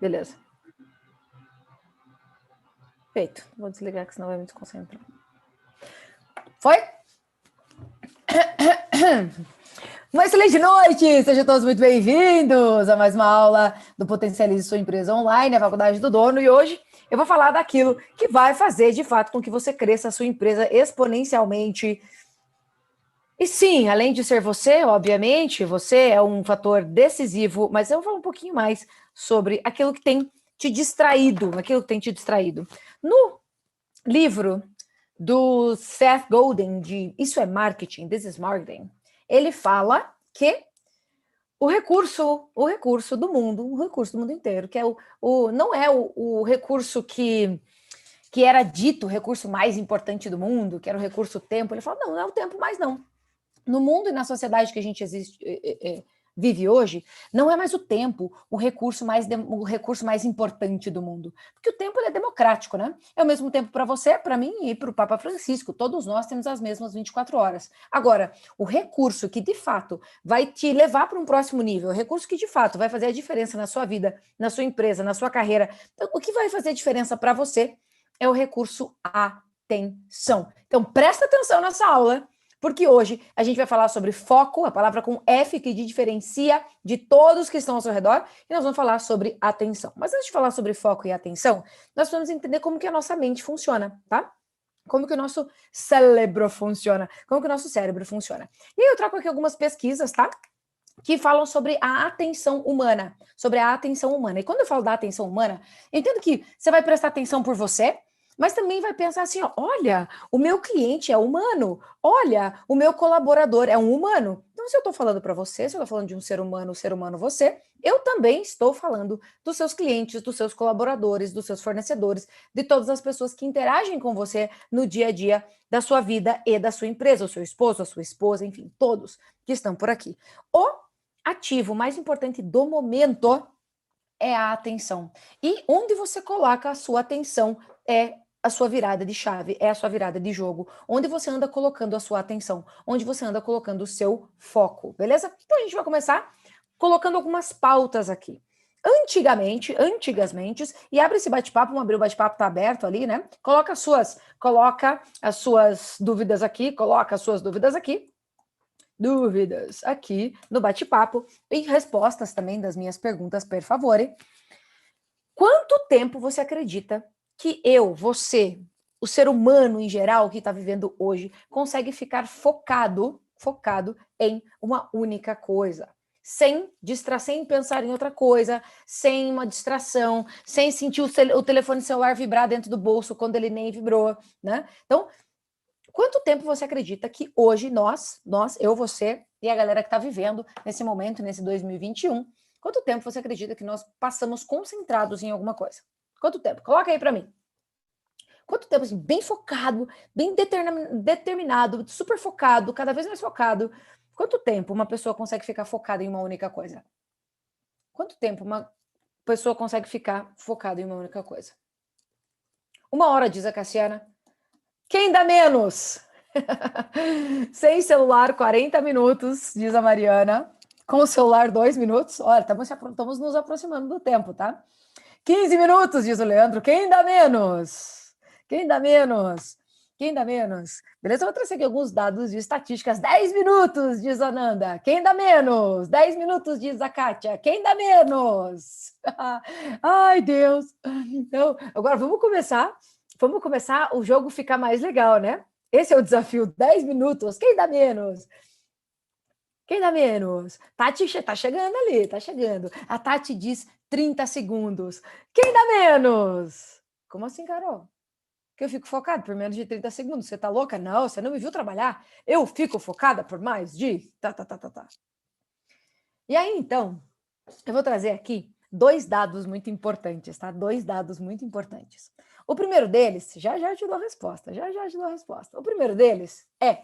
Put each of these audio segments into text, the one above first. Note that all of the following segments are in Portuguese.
Beleza. Feito. Vou desligar, que senão vai me desconcentrar. Foi? Uma excelente noite! Sejam todos muito bem-vindos a mais uma aula do Potencialize Sua Empresa Online, a Faculdade do Dono. E hoje eu vou falar daquilo que vai fazer, de fato, com que você cresça a sua empresa exponencialmente. E sim, além de ser você, obviamente, você é um fator decisivo, mas eu vou falar um pouquinho mais sobre aquilo que tem te distraído, No livro do Seth Godin, de Isso é Marketing, This is Marketing, ele fala que o recurso do mundo, o recurso do mundo inteiro, que é não é o recurso que era dito o recurso mais importante do mundo, que era o recurso tempo. Ele fala, não é o tempo mais não. No mundo e na sociedade que a gente vive hoje, não é mais o tempo o recurso mais importante do mundo. Porque o tempo ele é democrático, né? É o mesmo tempo para você, para mim e para o Papa Francisco. Todos nós temos as mesmas 24 horas. Agora, o recurso que de fato vai te levar para um próximo nível, o recurso que de fato vai fazer a diferença na sua vida, na sua empresa, na sua carreira, então, o que vai fazer a diferença para você é o recurso atenção. Então, presta atenção nessa aula, porque hoje a gente vai falar sobre foco, a palavra com F que te diferencia de todos que estão ao seu redor, e nós vamos falar sobre atenção. Mas antes de falar sobre foco e atenção, nós vamos entender como que a nossa mente funciona, tá? Como que o nosso cérebro funciona, como que o nosso cérebro funciona. E aí eu trago aqui algumas pesquisas, tá? Que falam sobre a atenção humana, E quando eu falo da atenção humana, eu entendo que você vai prestar atenção por você, mas também vai pensar assim, ó, olha, o meu cliente é humano, olha, o meu colaborador é um humano. Então, se eu estou falando para você, se eu estou falando de um ser humano você, eu também estou falando dos seus clientes, dos seus colaboradores, dos seus fornecedores, de todas as pessoas que interagem com você no dia a dia da sua vida e da sua empresa, o seu esposo, a sua esposa, enfim, todos que estão por aqui. O ativo mais importante do momento é a atenção. E onde você coloca a sua atenção é a sua virada de chave, é a sua virada de jogo, onde você anda colocando a sua atenção, onde você anda colocando o seu foco, beleza? Então a gente vai começar colocando algumas pautas aqui. Antigamente, e abre esse bate-papo, vamos abrir o bate-papo, tá aberto ali, né? Coloca as suas dúvidas aqui, dúvidas aqui no bate-papo e respostas também das minhas perguntas, per favore. Quanto tempo você acredita que você, o ser humano em geral que está vivendo hoje, consegue ficar focado em uma única coisa? Sem pensar em outra coisa, sem uma distração, sem sentir o telefone celular vibrar dentro do bolso quando ele nem vibrou, né? Então, quanto tempo você acredita que hoje nós, eu, você e a galera que está vivendo nesse momento, nesse 2021, quanto tempo você acredita que nós passamos concentrados em alguma coisa? Quanto tempo? Coloca aí para mim. Quanto tempo, assim, bem focado, bem determinado, super focado, cada vez mais focado. Quanto tempo uma pessoa consegue ficar focada em uma única coisa? Quanto tempo uma pessoa consegue ficar focada em uma única coisa? 1 hora, diz a Cassiana. Quem dá menos? Sem celular, 40 minutos, diz a Mariana. Com o celular, 2 minutos. Olha, estamos nos aproximando do tempo, tá? 15 minutos, diz o Leandro. Quem dá menos? Quem dá menos? Quem dá menos? Beleza? Eu vou trazer aqui alguns dados de estatísticas. 10 minutos, diz a Nanda. Quem dá menos? 10 minutos, diz a Kátia. Quem dá menos? Ai, Deus. Então, agora vamos começar o jogo ficar mais legal, né? Esse é o desafio, 10 minutos. Quem dá menos? Quem dá menos? Tati tá chegando ali, tá chegando. A Tati diz 30 segundos. Quem dá menos? Como assim, Carol? Que eu fico focada por menos de 30 segundos. Você tá louca? Não, você não me viu trabalhar? Eu fico focada por mais de... Tá. E aí, então, eu vou trazer aqui 2 dados muito importantes, tá? 2 dados muito importantes. O primeiro deles, já te dou a resposta, O primeiro deles é,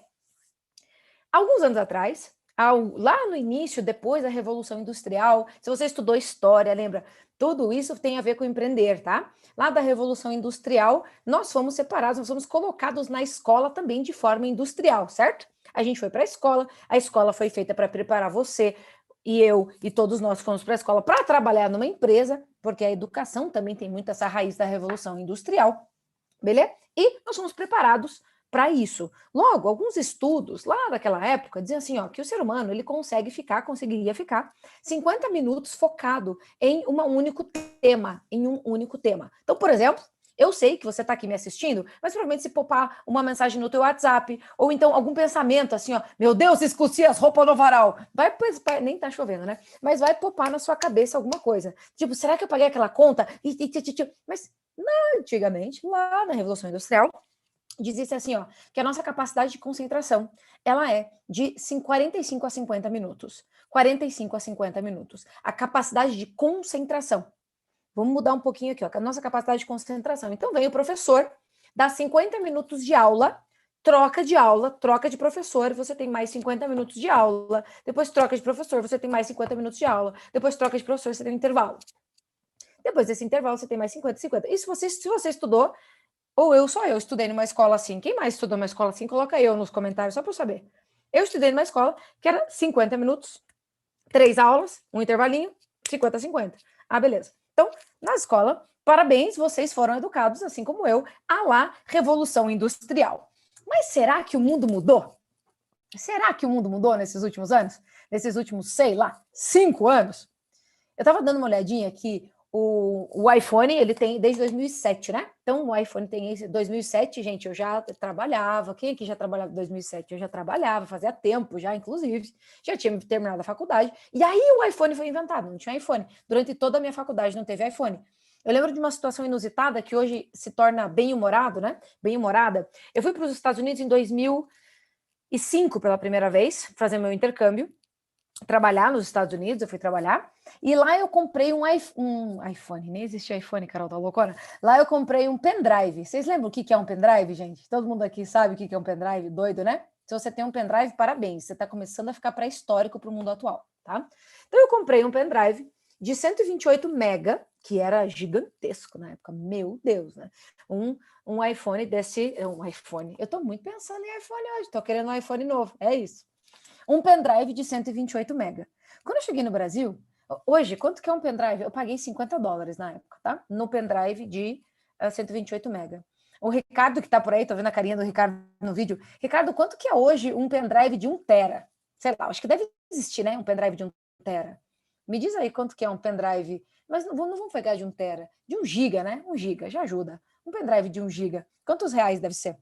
alguns anos atrás, lá no início, depois da Revolução Industrial, se você estudou história, lembra? Tudo isso tem a ver com empreender, tá? Lá da Revolução Industrial, nós fomos separados, nós fomos colocados na escola também de forma industrial, certo? A gente foi para a escola foi feita para preparar você e eu e todos nós fomos para a escola para trabalhar numa empresa, porque a educação também tem muito essa raiz da Revolução Industrial, beleza? E nós somos preparados para isso. Logo, alguns estudos lá daquela época diziam assim, ó, que o ser humano ele conseguiria ficar 50 minutos focado em um único tema, Então, por exemplo, eu sei que você está aqui me assistindo, mas provavelmente se popar uma mensagem no teu WhatsApp, ou então algum pensamento assim, ó, meu Deus, esqueci as roupas no varal. Nem tá chovendo, né? Mas vai popar na sua cabeça alguma coisa. Tipo, será que eu paguei aquela conta? Mas antigamente, lá na Revolução Industrial, dizia assim, ó, que a nossa capacidade de concentração, ela é de 45 a 50 minutos. 45 a 50 minutos. A capacidade de concentração. Vamos mudar um pouquinho aqui, ó, a nossa capacidade de concentração. Então vem o professor, dá 50 minutos de aula, troca de professor, você tem mais 50 minutos de aula, depois troca de professor, você tem mais 50 minutos de aula, depois troca de professor, você tem um intervalo. Depois desse intervalo, você tem mais 50. E se você estudou, ou só eu estudei numa escola assim, quem mais estudou numa escola assim, coloca eu nos comentários, só para eu saber. Eu estudei numa escola que era 50 minutos, 3 aulas, um intervalinho, 50 a 50. Ah, beleza. Então, na escola, parabéns, vocês foram educados, assim como eu, à lá Revolução Industrial. Mas será que o mundo mudou? Será que o mundo mudou nesses últimos anos? Nesses últimos, sei lá, 5 anos? Eu estava dando uma olhadinha aqui, o iPhone, ele tem desde 2007, né? Então, o iPhone tem esse 2007, gente, eu já trabalhava. Quem aqui já trabalhava em 2007? Eu já trabalhava, fazia tempo já, inclusive. Já tinha terminado a faculdade. E aí o iPhone foi inventado, não tinha iPhone. Durante toda a minha faculdade não teve iPhone. Eu lembro de uma situação inusitada que hoje se torna bem-humorado, né? Bem-humorada. Eu fui para os Estados Unidos em 2005 pela primeira vez, fazer meu intercâmbio. Trabalhar nos Estados Unidos, eu fui trabalhar, e lá eu comprei um iPhone, nem existia iPhone, Carol, tá loucona? Lá eu comprei um pendrive. Vocês lembram o que é um pendrive, gente? Todo mundo aqui sabe o que é um pendrive? Doido, né? Se você tem um pendrive, parabéns, você está começando a ficar pré-histórico para o mundo atual, tá? Então eu comprei um pendrive de 128 mega, que era gigantesco na época, meu Deus, né? Um iPhone um iPhone, eu tô muito pensando em iPhone hoje, tô querendo um iPhone novo, é isso. Um pendrive de 128 mega. Quando eu cheguei no Brasil, hoje, quanto que é um pendrive? Eu paguei $50 na época, tá? No pendrive de 128 mega. O Ricardo que tá por aí, tô vendo a carinha do Ricardo no vídeo. Ricardo, quanto que é hoje um pendrive de 1 tera? Sei lá, acho que deve existir, né? Um pendrive de 1 tera. Me diz aí quanto que é um pendrive, mas não vamos pegar de 1 tera, de 1 giga, né? 1 giga, já ajuda. Um pendrive de 1 giga, quantos reais deve ser?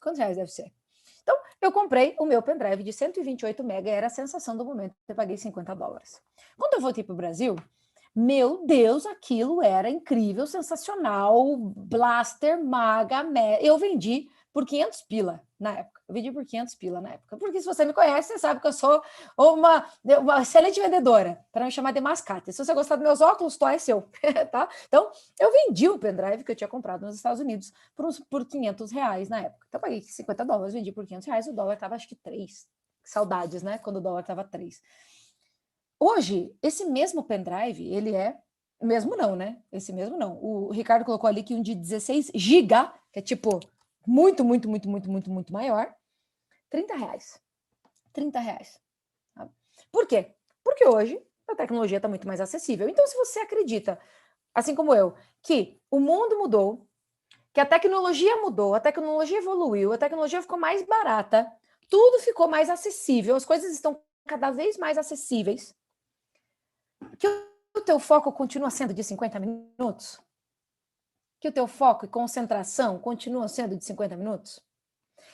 Quantos reais deve ser? Então, eu comprei o meu pendrive de 128 mega, era a sensação do momento, eu paguei $50. Quando eu voltei para o Brasil, meu Deus, aquilo era incrível, sensacional, blaster, maga, eu vendi por 500 pila na época. Eu vendi por 500 pila na época. Porque se você me conhece, você sabe que eu sou uma excelente vendedora, para me chamar de mascate. Se você gostar dos meus óculos, é seu, tá? Então, eu vendi o pendrive que eu tinha comprado nos Estados Unidos por R$500 na época. Então, eu paguei $50, vendi por R$500, o dólar estava acho que 3. Saudades, né? Quando o dólar estava 3. Hoje, esse mesmo pendrive, ele é... Mesmo não, né? Esse mesmo não. O Ricardo colocou ali que um de 16 GB, que é tipo muito maior, R$30. R$30. Tá? Por quê? Porque hoje a tecnologia está muito mais acessível. Então, se você acredita, assim como eu, que o mundo mudou, que a tecnologia mudou, a tecnologia evoluiu, a tecnologia ficou mais barata, tudo ficou mais acessível, as coisas estão cada vez mais acessíveis, que o teu foco continua sendo de 50 minutos? Que o teu foco e concentração continuam sendo de 50 minutos?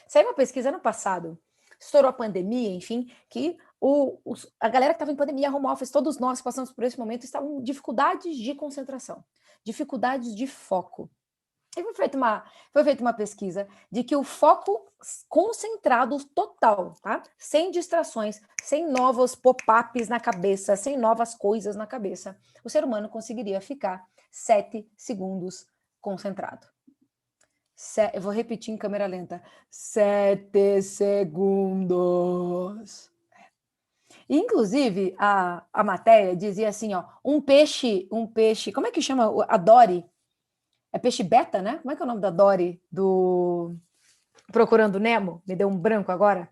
Saiu uma pesquisa ano passado, estourou a pandemia, enfim, que a galera que estava em pandemia, home office, todos nós que passamos por esse momento, estavam com dificuldades de concentração, dificuldades de foco. E foi feita uma pesquisa de que o foco concentrado total, tá? Sem distrações, sem novos pop-ups na cabeça, sem novas coisas na cabeça, o ser humano conseguiria ficar 7 segundos concentrado. Eu vou repetir em câmera lenta. 7 segundos. Inclusive, a matéria dizia assim, ó, um peixe, como é que chama? A Dory. É peixe beta, né? Como é que é o nome da Dory do Procurando Nemo? Me deu um branco agora.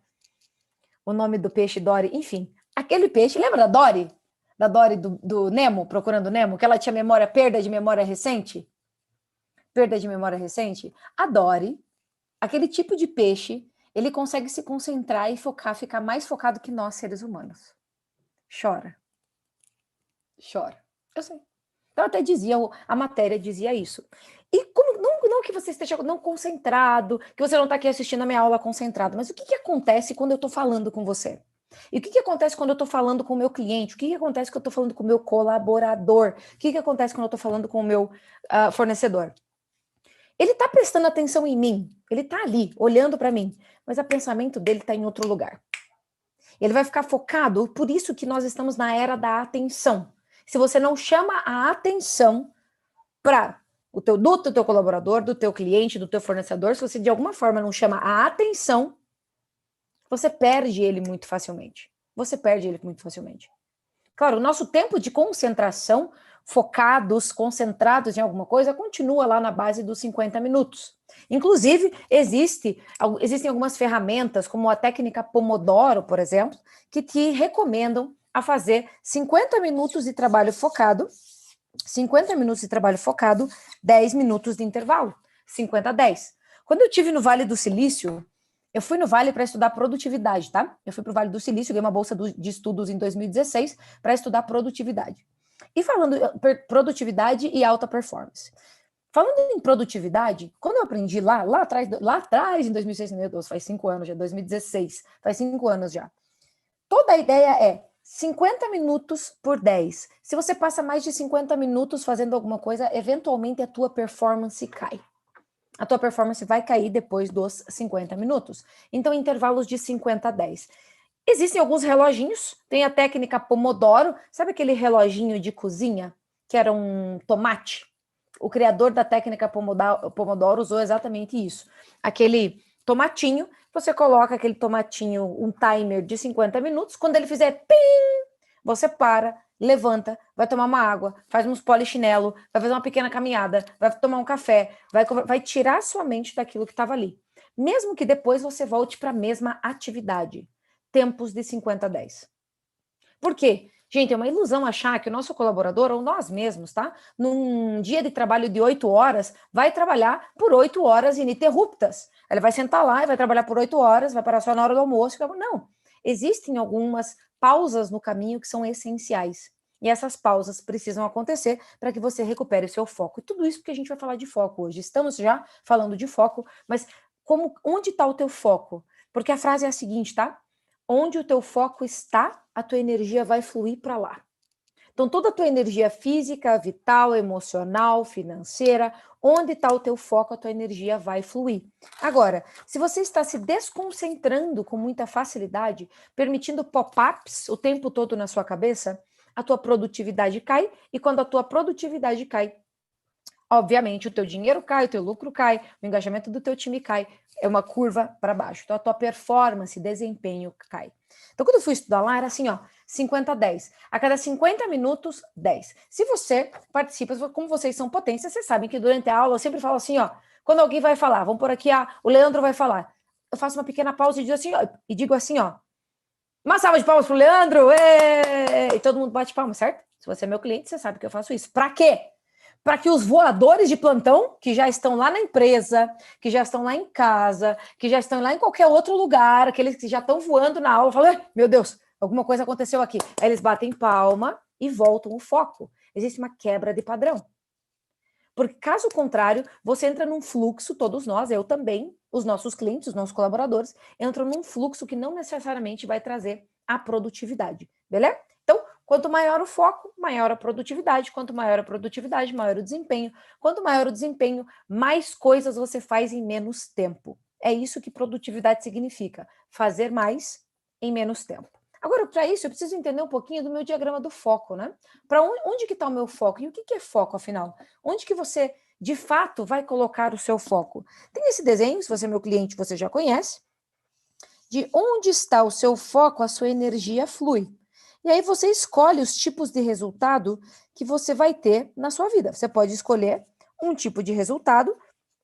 O nome do peixe Dory, enfim. Aquele peixe, lembra da Dory? Da Dory do Nemo, Procurando Nemo, que ela tinha perda de memória recente? Perda de memória recente? A Dory, aquele tipo de peixe, ele consegue se concentrar e focar, ficar mais focado que nós, seres humanos. Chora. Chora. Eu sei. Então, até dizia, a matéria dizia isso. E como, não que você esteja não concentrado, que você não está aqui assistindo a minha aula concentrado, mas o que acontece quando eu estou falando com você? E o que acontece quando eu estou falando com o meu cliente? O que acontece quando eu estou falando com o meu colaborador? O que acontece quando eu estou falando com o meu fornecedor? Ele está prestando atenção em mim, ele está ali, olhando para mim, mas o pensamento dele está em outro lugar. Ele vai ficar focado, por isso que nós estamos na era da atenção. Se você não chama a atenção para do teu colaborador, do teu cliente, do teu fornecedor, se você de alguma forma não chama a atenção, você perde ele muito facilmente. Você perde ele muito facilmente. Claro, o nosso tempo de concentração, focados, concentrados em alguma coisa, continua lá na base dos 50 minutos. Inclusive, existem algumas ferramentas, como a técnica Pomodoro, por exemplo, que te recomendam a fazer 50 minutos de trabalho focado, 50 minutos de trabalho focado, 10 minutos de intervalo, 50 a 10. Quando eu estive no Vale do Silício, eu fui no Vale para estudar produtividade, tá? Eu fui para o Vale do Silício, ganhei uma bolsa de estudos em 2016 para estudar produtividade. E falando produtividade e alta performance. Falando em produtividade, quando eu aprendi lá atrás, em 2006, meu Deus, faz 5 anos já, 2016, faz 5 anos já. Toda a ideia é 50 minutos por 10. Se você passa mais de 50 minutos fazendo alguma coisa, eventualmente a tua performance cai. A tua performance vai cair depois dos 50 minutos. Então, intervalos de 50 a 10. Existem alguns reloginhos, tem a técnica Pomodoro, sabe aquele reloginho de cozinha, que era um tomate? O criador da técnica Pomodoro usou exatamente isso. Aquele tomatinho, você coloca aquele tomatinho, um timer de 50 minutos, quando ele fizer pim, você para, levanta, vai tomar uma água, faz uns polichinelo, vai fazer uma pequena caminhada, vai tomar um café, vai tirar sua mente daquilo que estava ali. Mesmo que depois você volte para a mesma atividade. Tempos de 50 a 10. Por quê? Gente, é uma ilusão achar que o nosso colaborador, ou nós mesmos, tá? Num dia de trabalho de 8 horas, vai trabalhar por 8 horas ininterruptas. Ele vai sentar lá e vai trabalhar por 8 horas, vai parar só na hora do almoço. Não. Existem algumas pausas no caminho que são essenciais. E essas pausas precisam acontecer para que você recupere o seu foco. E tudo isso porque a gente vai falar de foco hoje. Estamos já falando de foco, mas onde está o teu foco? Porque a frase é a seguinte, tá? Onde o teu foco está, a tua energia vai fluir para lá. Então, toda a tua energia física, vital, emocional, financeira, onde está o teu foco, a tua energia vai fluir. Agora, se você está se desconcentrando com muita facilidade, permitindo pop-ups o tempo todo na sua cabeça, a tua produtividade cai, e quando a tua produtividade cai, obviamente o teu dinheiro cai, o teu lucro cai, o engajamento do teu time cai, é uma curva para baixo. Então a tua performance, desempenho cai. Então quando eu fui estudar lá, era assim, ó, 50 a 10. A cada 50 minutos, 10. Se você participa, como vocês são potência, vocês sabem que durante a aula eu sempre falo assim, ó, quando alguém vai falar, vamos por aqui, o Leandro vai falar. Eu faço uma pequena pausa e digo assim, ó, uma salva de palmas pro Leandro, e todo mundo bate palmas, certo? Se você é meu cliente, você sabe que eu faço isso. Para quê? Para que os voadores de plantão, que já estão lá na empresa, que já estão lá em casa, que já estão lá em qualquer outro lugar, aqueles que já estão voando na aula, falam, meu Deus, alguma coisa aconteceu aqui. Aí eles batem palma e voltam o foco. Existe uma quebra de padrão. Porque, caso contrário, você entra num fluxo, todos nós, eu também, os nossos clientes, os nossos colaboradores, entram num fluxo que não necessariamente vai trazer a produtividade, beleza? Então, quanto maior o foco, maior a produtividade. Quanto maior a produtividade, maior o desempenho. Quanto maior o desempenho, mais coisas você faz em menos tempo. É isso que produtividade significa, fazer mais em menos tempo. Agora, para isso, eu preciso entender um pouquinho do meu diagrama do foco, né? Para onde que está o meu foco? E o que é foco, afinal? Onde que você, de fato, vai colocar o seu foco? Tem esse desenho, se você é meu cliente, você já conhece, de onde está o seu foco, a sua energia flui. E aí você escolhe os tipos de resultado que você vai ter na sua vida. Você pode escolher um tipo de resultado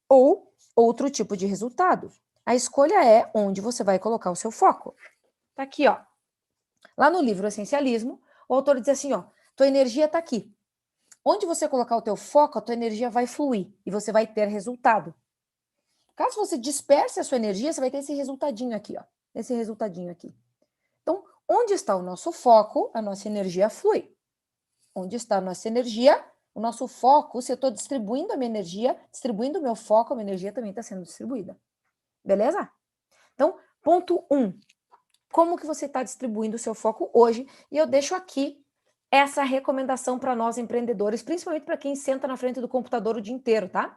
ou outro tipo de resultado. A escolha é onde você vai colocar o seu foco. Tá aqui, ó. Lá no livro Essencialismo, O autor diz assim, ó, tua energia está aqui. Onde você colocar o teu foco, a tua energia vai fluir e você vai ter resultado. Caso você disperse a sua energia, você vai ter esse resultadinho aqui, ó. Esse resultadinho aqui. Então, onde está o nosso foco, a nossa energia flui. Onde está a nossa energia, o nosso foco, se eu estou distribuindo a minha energia, distribuindo o meu foco, a minha energia também está sendo distribuída. Beleza? Então, ponto 1. Como que você está distribuindo o seu foco hoje? E eu deixo aqui essa recomendação para nós empreendedores, principalmente para quem senta na frente do computador o dia inteiro, tá?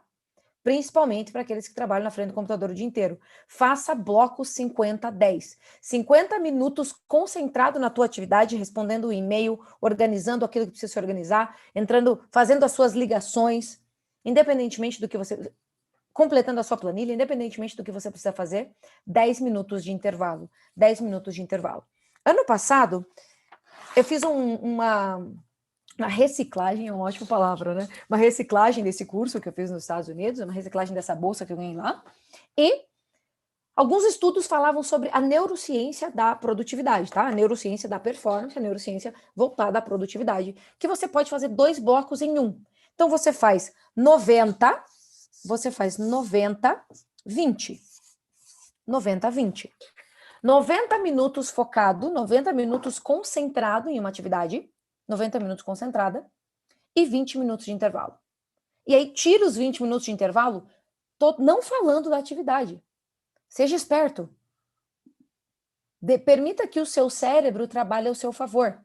Principalmente para aqueles que trabalham na frente do computador o dia inteiro. Faça bloco 50-10. 50 minutos concentrado na tua atividade, respondendo o e-mail, organizando aquilo que precisa se organizar, entrando, fazendo as suas ligações, independentemente do que você... completando a sua planilha, independentemente do que você precisa fazer, 10 minutos de intervalo. 10 minutos de intervalo. Ano passado, eu fiz uma reciclagem, é uma ótima palavra, né? Uma reciclagem desse curso que eu fiz nos Estados Unidos, uma reciclagem dessa bolsa que eu ganhei lá. E alguns estudos falavam sobre a neurociência da produtividade, tá? A neurociência da performance, a neurociência voltada à produtividade, que você pode fazer 2 blocos em um. Então, você faz 90, 20. 90-20. 90 minutos focado, 90 minutos concentrado em uma atividade, 90 minutos concentrada, e 20 minutos de intervalo. E aí, tira os 20 minutos de intervalo, não falando da atividade. Seja esperto. Permita que o seu cérebro trabalhe ao seu favor.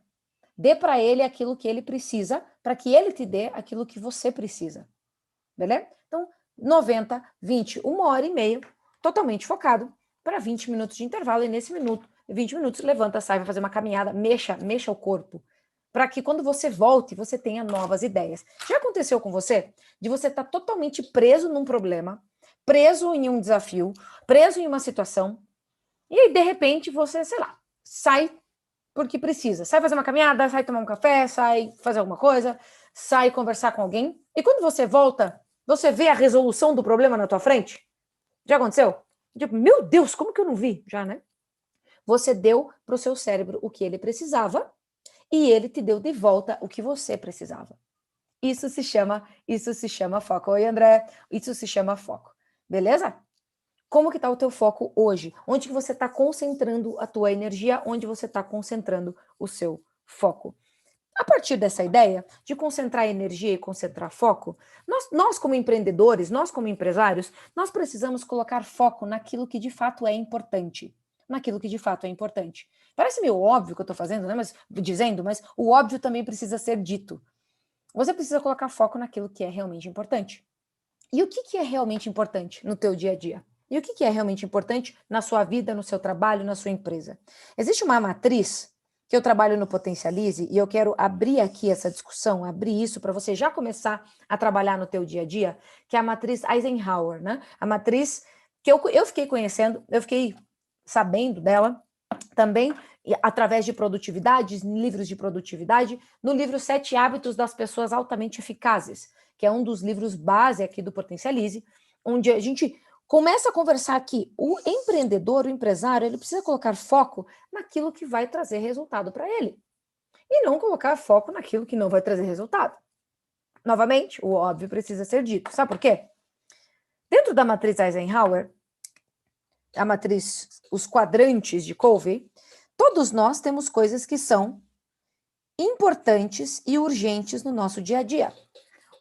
Dê para ele aquilo que ele precisa, para que ele te dê aquilo que você precisa. Beleza? Então, 90, 20, 1h30, totalmente focado, para 20 minutos de intervalo, e nesse 20 minutos, levanta, sai, vai fazer uma caminhada, mexa o corpo, para que quando você volte, você tenha novas ideias. Já aconteceu com você? De você estar totalmente preso num problema, preso em um desafio, preso em uma situação, e aí, de repente, você, sei lá, sai porque precisa. Sai fazer uma caminhada, sai tomar um café, sai fazer alguma coisa, sai conversar com alguém, e quando você volta, você vê a resolução do problema na tua frente? Já aconteceu? Tipo, meu Deus, como que eu não vi? Já, né? Você deu para o seu cérebro o que ele precisava e ele te deu de volta o que você precisava. Isso se chama foco. Oi, André. Isso se chama foco. Beleza? Como que está o teu foco hoje? Onde que você está concentrando a tua energia? Onde você está concentrando o seu foco? A partir dessa ideia de concentrar energia e concentrar foco, nós como empreendedores, nós como empresários, nós precisamos colocar foco naquilo que de fato é importante. Naquilo que de fato é importante. Parece meio óbvio que eu estou fazendo, né? Mas o óbvio também precisa ser dito. Você precisa colocar foco naquilo que é realmente importante. E o que é realmente importante no teu dia a dia? E o que é realmente importante na sua vida, no seu trabalho, na sua empresa? Existe uma matriz que eu trabalho no Potencialize e eu quero abrir aqui essa discussão, abrir isso para você já começar a trabalhar no teu dia a dia, que é a matriz Eisenhower, né? A matriz que eu fiquei conhecendo, eu fiquei sabendo dela também através de produtividade, livros de produtividade, no livro 7 Hábitos das Pessoas Altamente Eficazes, que é um dos livros base aqui do Potencialize, onde a gente começa a conversar que o empreendedor, o empresário, ele precisa colocar foco naquilo que vai trazer resultado para ele. E não colocar foco naquilo que não vai trazer resultado. Novamente, o óbvio precisa ser dito. Sabe por quê? Dentro da matriz Eisenhower, a matriz, os quadrantes de Covey, todos nós temos coisas que são importantes e urgentes no nosso dia a dia.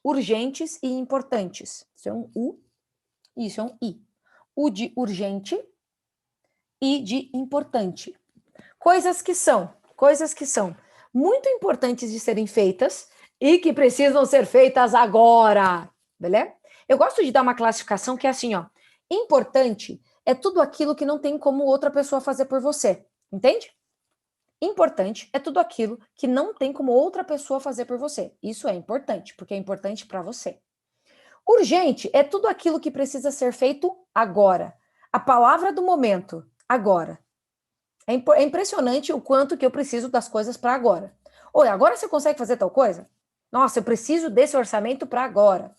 Urgentes e importantes. Isso é um U, isso é um I. U de urgente e de importante. Coisas que são muito importantes de serem feitas e que precisam ser feitas agora, beleza? Eu gosto de dar uma classificação que é assim, ó. Importante é tudo aquilo que não tem como outra pessoa fazer por você, entende? Importante é tudo aquilo que não tem como outra pessoa fazer por você. Isso é importante, porque é importante para você. Urgente é tudo aquilo que precisa ser feito agora. A palavra do momento, agora. É impressionante o quanto que eu preciso das coisas para agora. Oi, agora você consegue fazer tal coisa? Nossa, eu preciso desse orçamento para agora.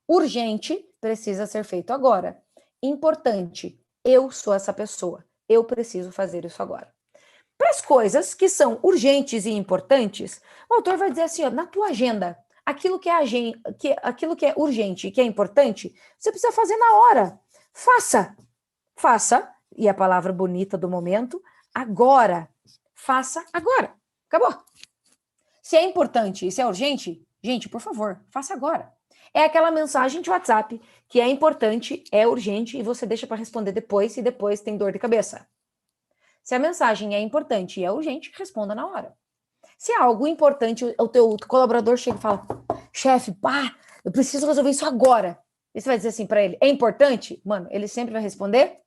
Urgente precisa ser feito agora. Importante, eu sou essa pessoa. Eu preciso fazer isso agora. Para as coisas que são urgentes e importantes, o autor vai dizer assim, ó, na tua agenda, aquilo que é urgente e que é importante, você precisa fazer na hora. Faça, e a palavra bonita do momento, agora. Faça agora. Acabou. Se é importante e se é urgente, gente, por favor, faça agora. É aquela mensagem de WhatsApp que é importante, é urgente e você deixa para responder depois e depois tem dor de cabeça. Se a mensagem é importante e é urgente, responda na hora. Se é algo importante, o teu colaborador chega e fala, chefe, pá, eu preciso resolver isso agora. E você vai dizer assim para ele, é importante? Mano, ele sempre vai responder,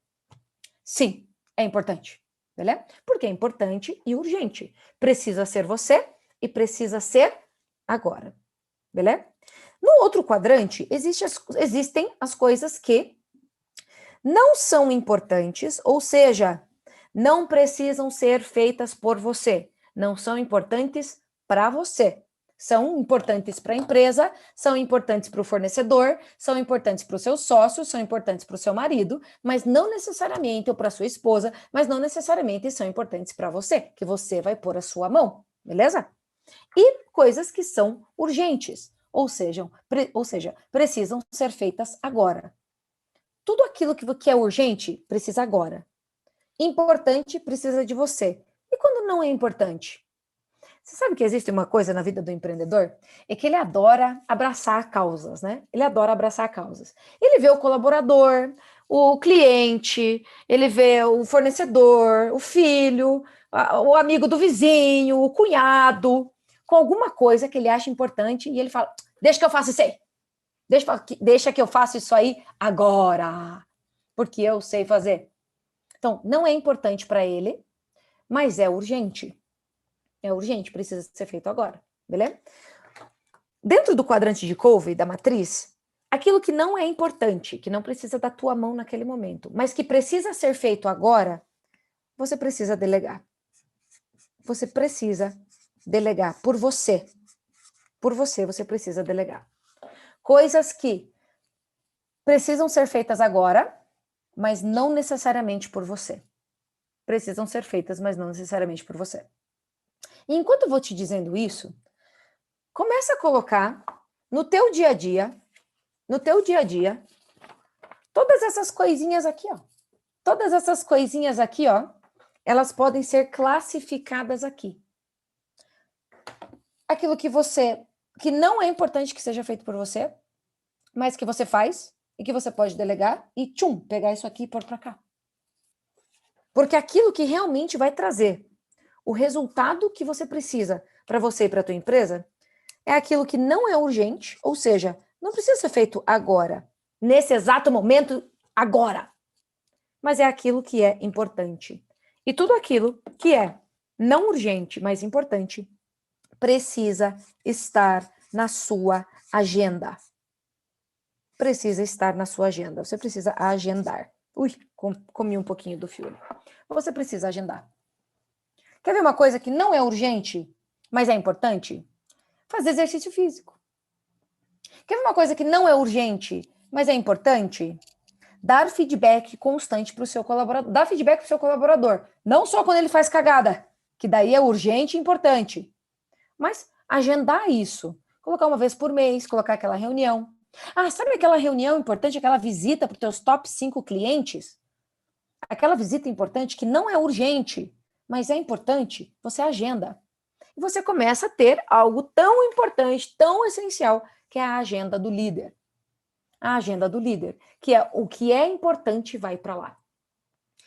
sim, é importante. Beleza? Porque é importante e urgente. Precisa ser você e precisa ser agora. Beleza? No outro quadrante, existem as coisas que não são importantes, ou seja, não precisam ser feitas por você. Não são importantes para você. São importantes para a empresa, são importantes para o fornecedor, são importantes para o seu sócio, são importantes para o seu marido, mas não necessariamente, ou para a sua esposa, mas não necessariamente são importantes para você, que você vai pôr a sua mão, beleza? E coisas que são urgentes, ou seja, precisam ser feitas agora. Tudo aquilo que é urgente precisa agora. Importante precisa de você. E quando não é importante? Você sabe que existe uma coisa na vida do empreendedor? É que ele adora abraçar causas, né? Ele adora abraçar causas. Ele vê o colaborador, o cliente, ele vê o fornecedor, o filho, o amigo do vizinho, o cunhado, com alguma coisa que ele acha importante e ele fala, deixa que eu faça isso aí. Deixa que eu faça isso aí agora, porque eu sei fazer. Então, não é importante para ele, mas é urgente. É urgente, precisa ser feito agora, beleza? Dentro do quadrante de Covey, da matriz, aquilo que não é importante, que não precisa da tua mão naquele momento, mas que precisa ser feito agora, você precisa delegar. Você precisa delegar por você. Por você, você precisa delegar. Coisas que precisam ser feitas agora, mas não necessariamente por você. Precisam ser feitas, mas não necessariamente por você. E enquanto eu vou te dizendo isso, começa a colocar no teu dia a dia, todas essas coisinhas aqui, ó. Todas essas coisinhas aqui, ó, elas podem ser classificadas aqui. Aquilo que não é importante que seja feito por você, mas que você faz e que você pode delegar e, pegar isso aqui e pôr para cá. Porque aquilo que realmente vai trazer o resultado que você precisa para você e para a tua empresa é aquilo que não é urgente, ou seja, não precisa ser feito agora, nesse exato momento, agora. Mas é aquilo que é importante. E tudo aquilo que é não urgente, mas importante, precisa estar na sua agenda. Precisa estar na sua agenda. Você precisa agendar. Ui, comi um pouquinho do filme. Você precisa agendar. Quer ver uma coisa que não é urgente, mas é importante? Fazer exercício físico. Quer ver uma coisa que não é urgente, mas é importante? Dar feedback constante para o seu colaborador. Dar feedback para o seu colaborador. Não só quando ele faz cagada, que daí é urgente e importante. Mas agendar isso. Colocar uma vez por mês, colocar aquela reunião. Ah, sabe aquela reunião importante, aquela visita para os teus top 5 clientes? Aquela visita importante que não é urgente, mas é importante, você agenda. E você começa a ter algo tão importante, tão essencial, que é a agenda do líder. A agenda do líder, que é o que é importante vai para lá.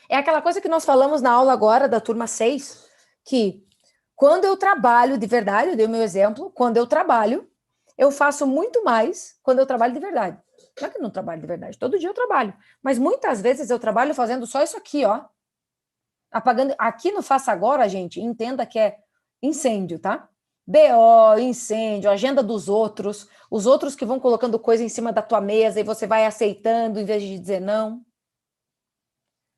É aquela coisa que nós falamos na aula agora da turma 6, que quando eu trabalho de verdade, eu dei o meu exemplo, quando eu trabalho, eu faço muito mais quando eu trabalho de verdade. Não é que eu não trabalho de verdade, todo dia eu trabalho, mas muitas vezes eu trabalho fazendo só isso aqui, ó. Apagando, aqui no Faça Agora, gente, entenda que é incêndio, tá? BO, incêndio, agenda dos outros, os outros que vão colocando coisa em cima da tua mesa e você vai aceitando em vez de dizer não.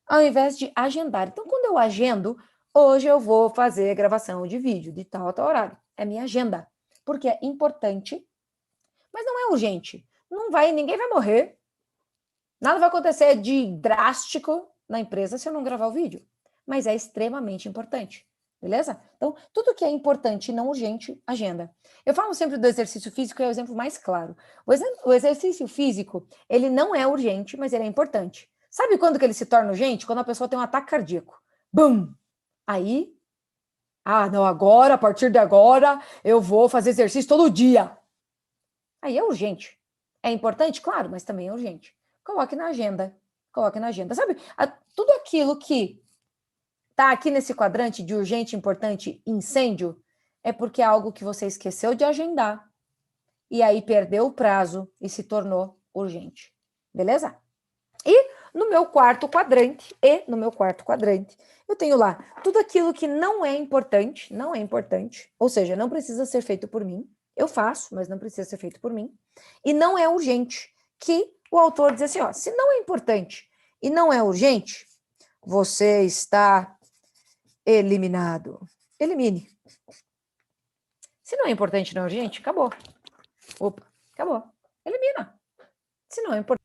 Ao invés de agendar. Então, quando eu agendo, hoje eu vou fazer gravação de vídeo de tal a tal horário. É minha agenda, porque é importante, mas não é urgente. Ninguém vai morrer. Nada vai acontecer de drástico na empresa se eu não gravar o vídeo. Mas é extremamente importante. beleza? Então, tudo que é importante e não urgente, agenda. Eu falo sempre do exercício físico, é o exemplo mais claro. O exercício físico, ele não é urgente, mas ele é importante. Sabe quando que ele se torna urgente? Quando a pessoa tem um ataque cardíaco. Bum! Aí, não, agora, a partir de agora, eu vou fazer exercício todo dia. Aí é urgente. É importante? Claro, mas também é urgente. Coloque na agenda. Coloque na agenda. Sabe, tudo aquilo que tá aqui nesse quadrante de urgente, importante, incêndio, é porque é algo que você esqueceu de agendar e aí perdeu o prazo e se tornou urgente. Beleza? E no meu quarto quadrante, eu tenho lá tudo aquilo que não é importante, ou seja, não precisa ser feito por mim. Eu faço, mas não precisa ser feito por mim. E não é urgente, que o autor diz assim, ó, se não é importante e não é urgente, você está eliminado. Elimine. Se não é importante, não é urgente, acabou. Opa, acabou. Elimina. Se não é importante.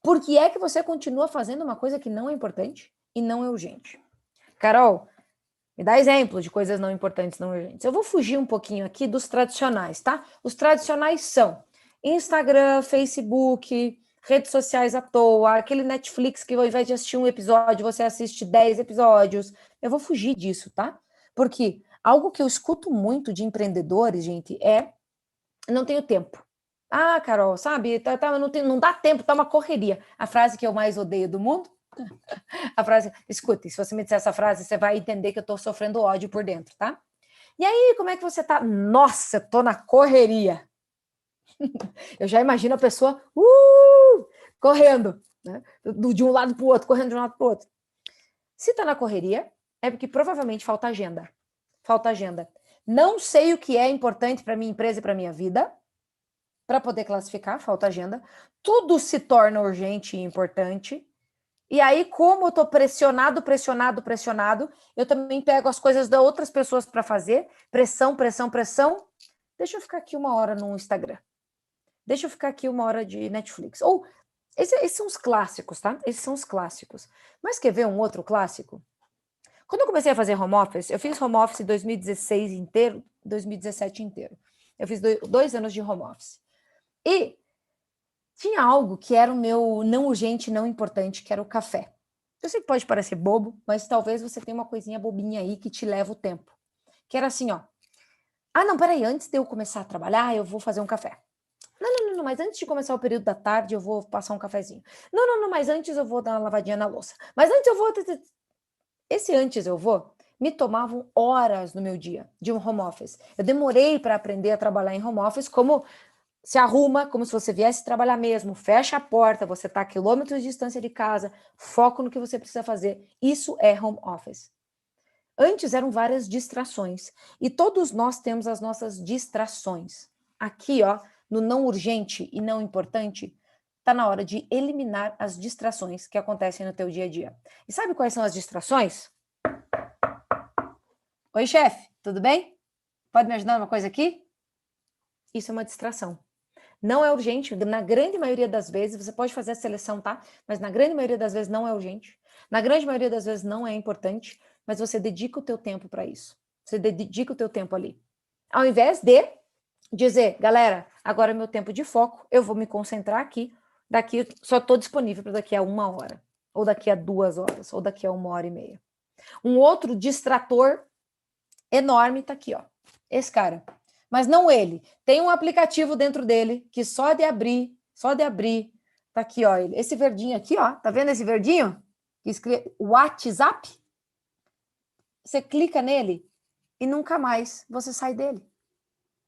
Por que é que você continua fazendo uma coisa que não é importante e não é urgente? Carol, me dá exemplos de coisas não importantes, não urgentes. Eu vou fugir um pouquinho aqui dos tradicionais, tá? Os tradicionais são Instagram, Facebook, redes sociais à toa, aquele Netflix que ao invés de assistir um episódio, você assiste 10 episódios. Eu vou fugir disso, tá? Porque algo que eu escuto muito de empreendedores, gente, é não tenho tempo. Ah, Carol, sabe, não dá tempo, tá uma correria. A frase que eu mais odeio do mundo, a frase, escute, se você me disser essa frase, você vai entender que eu tô sofrendo ódio por dentro, tá? E aí, como é que você tá? Nossa, tô na correria. Eu já imagino a pessoa correndo, né? De um lado pro outro, correndo de um lado pro outro. Se tá na correria, é porque provavelmente falta agenda. Falta agenda. Não sei o que é importante para minha empresa e para minha vida, para poder classificar, falta agenda. Tudo se torna urgente e importante. E aí, como eu tô pressionado, eu também pego as coisas de outras pessoas para fazer. Pressão. Deixa eu ficar aqui 1 hora no Instagram. Deixa eu ficar aqui 1 hora de Netflix. Ou, esses são os clássicos, tá? Esses são os clássicos. Mas quer ver um outro clássico? Quando eu comecei a fazer home office, eu fiz home office 2016 inteiro, 2017 inteiro. Eu fiz 2 anos de home office. E tinha algo que era o meu não urgente, não importante, que era o café. Eu sei que pode parecer bobo, mas talvez você tenha uma coisinha bobinha aí que te leva o tempo. Que era assim, ó. Não, peraí, antes de eu começar a trabalhar, eu vou fazer um café. Não, mas antes de começar o período da tarde, eu vou passar um cafezinho. Não, mas antes eu vou dar uma lavadinha na louça. Mas antes eu vou... Esse antes eu vou me tomavam horas no meu dia de um home office. Eu demorei para aprender a trabalhar em home office, como se arruma, como se você viesse trabalhar mesmo, fecha a porta, você está a quilômetros de distância de casa, foco no que você precisa fazer. Isso é home office. Antes eram várias distrações, e todos nós temos as nossas distrações. Aqui, ó, no não urgente e não importante, está na hora de eliminar as distrações que acontecem no teu dia a dia. E sabe quais são as distrações? Oi, chefe, tudo bem? Pode me ajudar numa coisa aqui? Isso é uma distração. Não é urgente, na grande maioria das vezes, você pode fazer a seleção, tá? Mas na grande maioria das vezes não é urgente. Na grande maioria das vezes não é importante, mas você dedica o teu tempo para isso. Você dedica o teu tempo ali. Ao invés de dizer, galera, agora é meu tempo de foco, eu vou me concentrar aqui, daqui só estou disponível para daqui a 1 hora, ou daqui a 2 horas, ou daqui a 1 hora e meia. Um outro distrator enorme tá aqui, ó. Esse cara. Mas não ele. Tem um aplicativo dentro dele que só de abrir, tá aqui, ó. Esse verdinho aqui, ó. Tá vendo esse verdinho? WhatsApp. Você clica nele e nunca mais você sai dele.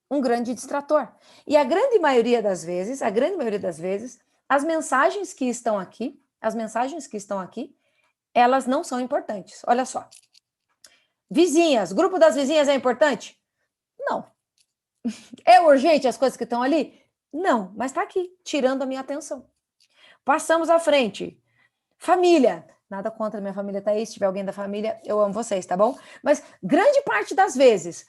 Um grande distrator. E a grande maioria das vezes, as mensagens que estão aqui, elas não são importantes. Olha só. Vizinhas, grupo das vizinhas é importante? Não. É urgente as coisas que estão ali? Não, mas está aqui, tirando a minha atenção. Passamos à frente. Família. Nada contra a minha família, tá aí. Se tiver alguém da família, eu amo vocês, tá bom? Mas grande parte das vezes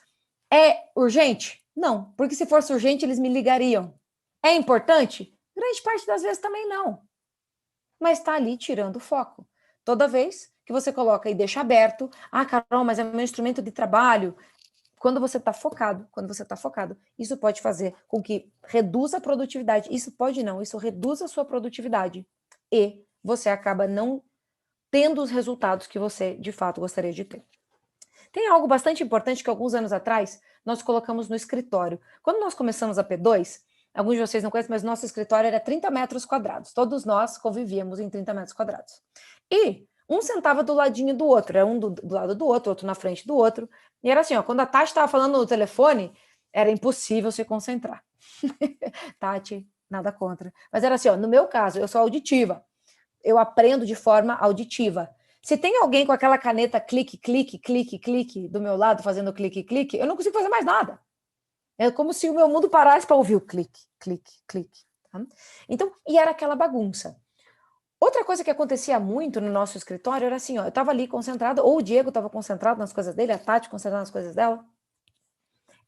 é urgente? Não, porque se fosse urgente, eles me ligariam. É importante? Grande parte das vezes também não. Mas está ali tirando o foco. Toda vez que você coloca e deixa aberto. Ah, Carol, mas é meu instrumento de trabalho. Quando você está focado, isso pode fazer com que reduza a produtividade. Isso pode não, isso reduz a sua produtividade. E você acaba não tendo os resultados que você, de fato, gostaria de ter. Tem algo bastante importante que alguns anos atrás nós colocamos no escritório. Quando nós começamos a P2, alguns de vocês não conhecem, mas nosso escritório era 30 metros quadrados. Todos nós convivíamos em 30 metros quadrados. E um sentava do ladinho do outro, era um do lado do outro na frente do outro. E era assim, ó, quando a Tati estava falando no telefone, era impossível se concentrar. Tati, nada contra. Mas era assim, ó, no meu caso, eu sou auditiva. Eu aprendo de forma auditiva. Se tem alguém com aquela caneta clique, clique, clique, clique do meu lado fazendo clique, clique, eu não consigo fazer mais nada. É como se o meu mundo parasse para ouvir o clique, clique, clique. Tá? Então, e era aquela bagunça. Outra coisa que acontecia muito no nosso escritório era assim, ó, eu estava ali concentrada, ou o Diego estava concentrado nas coisas dele, a Tati concentrada nas coisas dela,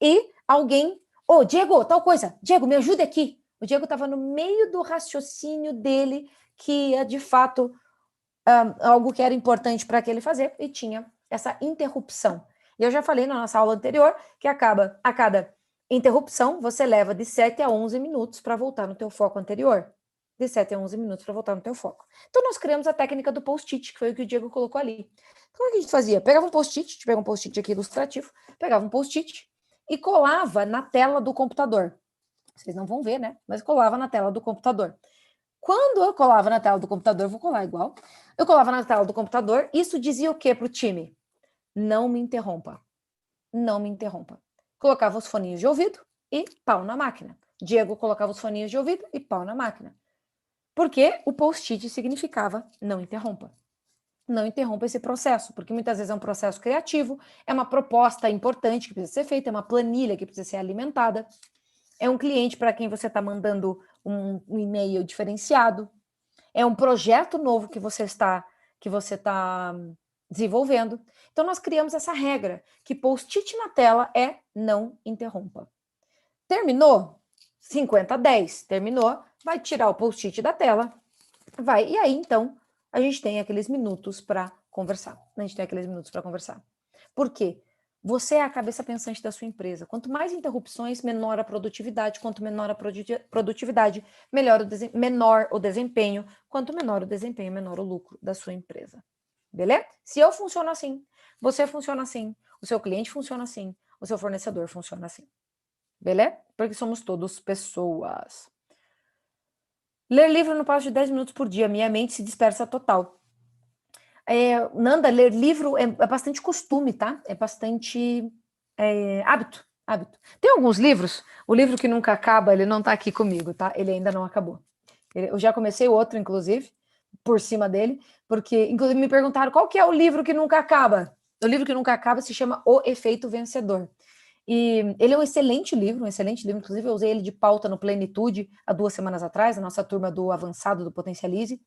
e alguém, Diego, tal coisa, Diego, me ajude aqui. O Diego estava no meio do raciocínio dele, que é de fato algo que era importante para ele fazer, e tinha essa interrupção. E eu já falei na nossa aula anterior que a cada interrupção você leva de 7 a 11 minutos para voltar no teu foco anterior. De 7 a 11 minutos para voltar no teu foco. Então nós criamos a técnica do post-it, que foi o que o Diego colocou ali. Então o que a gente fazia? Pegava um post-it, pega um post-it aqui ilustrativo, pegava um post-it e colava na tela do computador. Vocês não vão ver, né? Mas colava na tela do computador. Quando eu colava na tela do computador, vou colar igual, eu colava na tela do computador, isso dizia o quê para o time? Não me interrompa. Não me interrompa. Colocava os foninhos de ouvido e pau na máquina. Diego colocava os foninhos de ouvido e pau na máquina. Porque o post-it significava não interrompa. Não interrompa esse processo, porque muitas vezes é um processo criativo, é uma proposta importante que precisa ser feita, é uma planilha que precisa ser alimentada, é um cliente para quem você está mandando um e-mail diferenciado, é um projeto novo que você está desenvolvendo. Então, nós criamos essa regra, que post-it na tela é não interrompa. Terminou? 50-10. Terminou, vai tirar o post-it da tela, vai. E aí, então, a gente tem aqueles minutos para conversar. Por quê? Você é a cabeça pensante da sua empresa. Quanto mais interrupções, menor a produtividade. Quanto menor a produtividade, menor o desempenho. Quanto menor o desempenho, menor o lucro da sua empresa. Beleza? Se eu funciono assim, você funciona assim, o seu cliente funciona assim, o seu fornecedor funciona assim. Beleza? Porque somos todos pessoas. Ler livro no prazo de 10 minutos por dia. Minha mente se dispersa total. Nanda, ler livro é bastante costume, tá? É bastante hábito. Tem alguns livros, o livro que nunca acaba, ele não tá aqui comigo, tá? Ele ainda não acabou. Eu já comecei outro, inclusive, por cima dele, porque, inclusive, me perguntaram qual que é o livro que nunca acaba. O livro que nunca acaba se chama O Efeito Vencedor. E ele é um excelente livro, inclusive eu usei ele de pauta no Plenitude há 2 semanas atrás, a nossa turma do Avançado do Potencialize,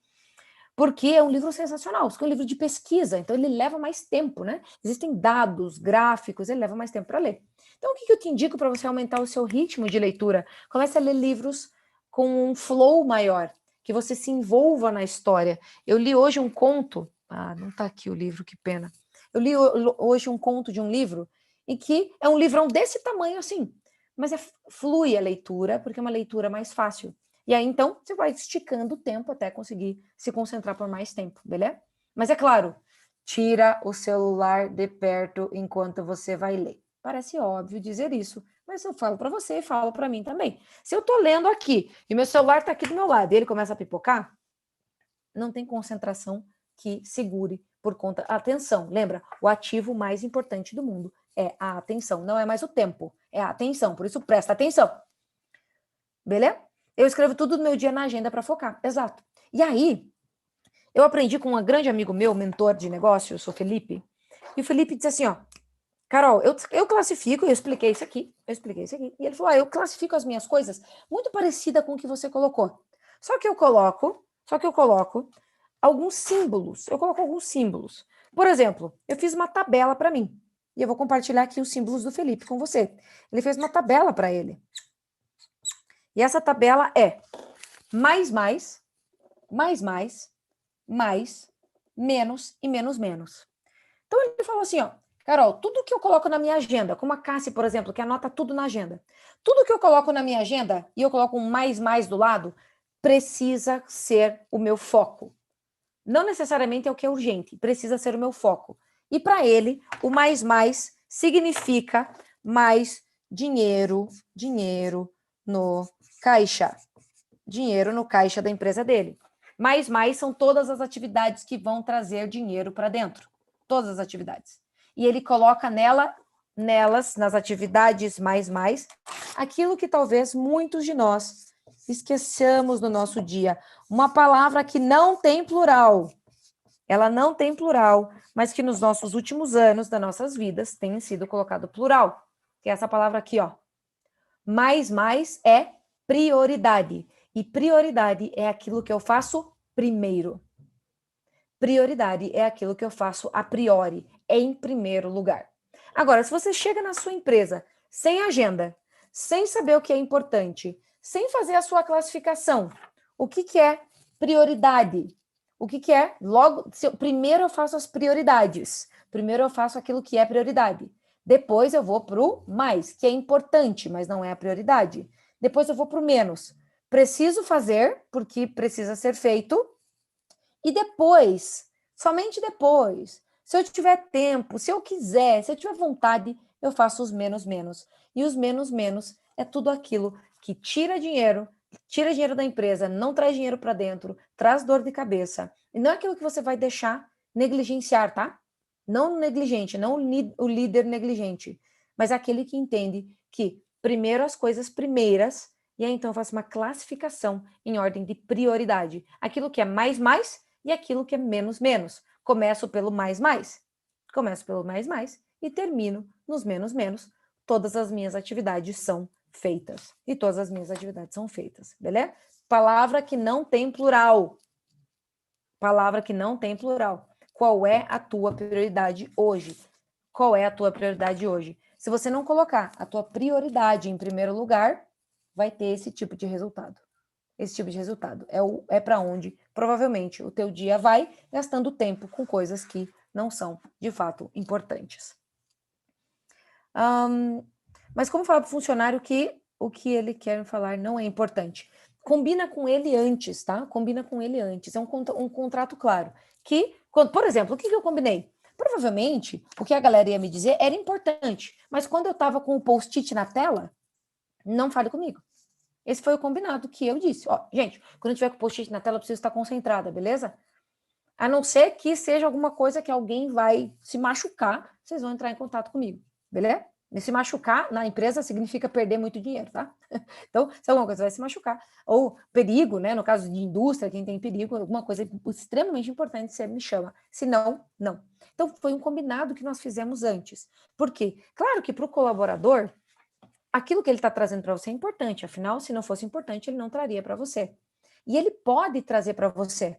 porque é um livro sensacional, é um livro de pesquisa, então ele leva mais tempo, né? Existem dados, gráficos, ele leva mais tempo para ler. Então, o que eu te indico para você aumentar o seu ritmo de leitura? Comece a ler livros com um flow maior, que você se envolva na história. Eu li hoje um conto, não está aqui o livro, que pena. Eu li hoje um conto de um livro, e que é um livrão desse tamanho assim, mas flui a leitura, porque é uma leitura mais fácil. E aí, então, você vai esticando o tempo até conseguir se concentrar por mais tempo, beleza? Mas é claro, tira o celular de perto enquanto você vai ler. Parece óbvio dizer isso, mas eu falo para você e falo para mim também. Se eu tô lendo aqui e meu celular tá aqui do meu lado e ele começa a pipocar, não tem concentração que segure por conta. Atenção, lembra? O ativo mais importante do mundo é a atenção, não é mais o tempo, é a atenção, por isso presta atenção. Beleza? Eu escrevo tudo no meu dia na agenda para focar, exato. E aí, eu aprendi com um grande amigo meu, mentor de negócios, o Felipe, e o Felipe disse assim, ó, Carol, eu classifico, eu expliquei isso aqui, e ele falou, eu classifico as minhas coisas muito parecida com o que você colocou. Só que eu coloco alguns símbolos, Por exemplo, eu fiz uma tabela para mim, e eu vou compartilhar aqui os símbolos do Felipe com você. Ele fez uma tabela para ele. E essa tabela é mais, menos e menos, menos. Então, ele falou assim, ó, Carol, tudo que eu coloco na minha agenda, como a Cássia, por exemplo, que anota tudo na agenda, tudo que eu coloco na minha agenda e eu coloco um mais do lado, precisa ser o meu foco. Não necessariamente é o que é urgente, precisa ser o meu foco. E para ele, o mais significa mais dinheiro no caixa. Dinheiro no caixa da empresa dele. Mais são todas as atividades que vão trazer dinheiro para dentro. Todas as atividades. E ele coloca nelas, nas atividades mais, aquilo que talvez muitos de nós esqueçamos no nosso dia. Uma palavra que não tem plural. Ela não tem plural, mas que nos nossos últimos anos das nossas vidas tem sido colocado plural. Que é essa palavra aqui, ó. Mais é prioridade. E prioridade é aquilo que eu faço primeiro. Prioridade é aquilo que eu faço a priori, em primeiro lugar. Agora, se você chega na sua empresa sem agenda, sem saber o que é importante, sem fazer a sua classificação, o que é prioridade? O que é? Logo, primeiro eu faço as prioridades. Primeiro eu faço aquilo que é prioridade. Depois eu vou para o mais, que é importante, mas não é a prioridade. Depois eu vou para o menos. Preciso fazer, porque precisa ser feito. E depois, somente depois, se eu tiver tempo, se eu quiser, se eu tiver vontade, eu faço os menos. E os menos é tudo aquilo que tira dinheiro da empresa, não traz dinheiro para dentro, traz dor de cabeça. E não é aquilo que você vai deixar negligenciar, tá? Não negligente, não o líder negligente, mas aquele que entende que primeiro as coisas primeiras, e aí então eu faço uma classificação em ordem de prioridade. Aquilo que é mais e aquilo que é menos. Começo pelo mais e termino nos menos. Todas as minhas atividades são feitas. E todas as minhas atividades são feitas, beleza? Palavra que não tem plural. Palavra que não tem plural. Qual é a tua prioridade hoje? Qual é a tua prioridade hoje? Se você não colocar a tua prioridade em primeiro lugar, vai ter esse tipo de resultado. Esse tipo de resultado é para onde provavelmente o teu dia vai, gastando tempo com coisas que não são de fato importantes. Mas como falar para o funcionário que o que ele quer falar não é importante? Combina com ele antes, tá? Combina com ele antes. É um contrato claro. Que, por exemplo, o que eu combinei? Provavelmente, o que a galera ia me dizer era importante, mas quando eu estava com o post-it na tela, não fale comigo. Esse foi o combinado que eu disse. Ó, gente, quando eu tiver com o post-it na tela, eu preciso estar concentrada, beleza? A não ser que seja alguma coisa que alguém vai se machucar, vocês vão entrar em contato comigo, beleza? E se machucar na empresa significa perder muito dinheiro, tá? Então, se alguma coisa vai se machucar, ou perigo, né? No caso de indústria, quem tem perigo, alguma coisa extremamente importante, você me chama. Se não, não. Então, foi um combinado que nós fizemos antes. Por quê? Claro que para o colaborador, aquilo que ele está trazendo para você é importante, afinal, se não fosse importante, ele não traria para você. E ele pode trazer para você,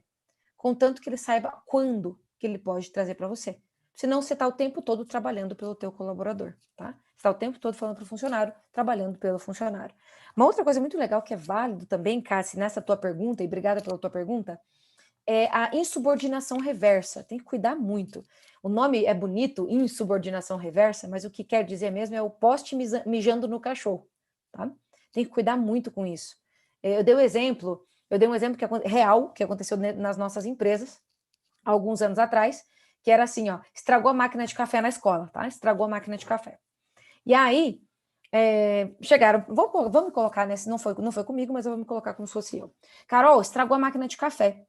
contanto que ele saiba quando que ele pode trazer para você. Senão você está o tempo todo trabalhando pelo teu colaborador, tá? Você está o tempo todo falando para o funcionário, trabalhando pelo funcionário. Uma outra coisa muito legal que é válido também, Cassi, nessa tua pergunta, e obrigada pela tua pergunta, é a insubordinação reversa. Tem que cuidar muito. O nome é bonito, insubordinação reversa, mas o que quer dizer mesmo é o poste mijando no cachorro, tá? Tem que cuidar muito com isso. Eu dei um exemplo real que aconteceu nas nossas empresas, há alguns anos atrás, que era assim, ó, estragou a máquina de café na escola, tá? Estragou a máquina de café. E aí, chegaram, vamos colocar nesse, não foi comigo, mas eu vou me colocar como se fosse eu. Carol, estragou a máquina de café.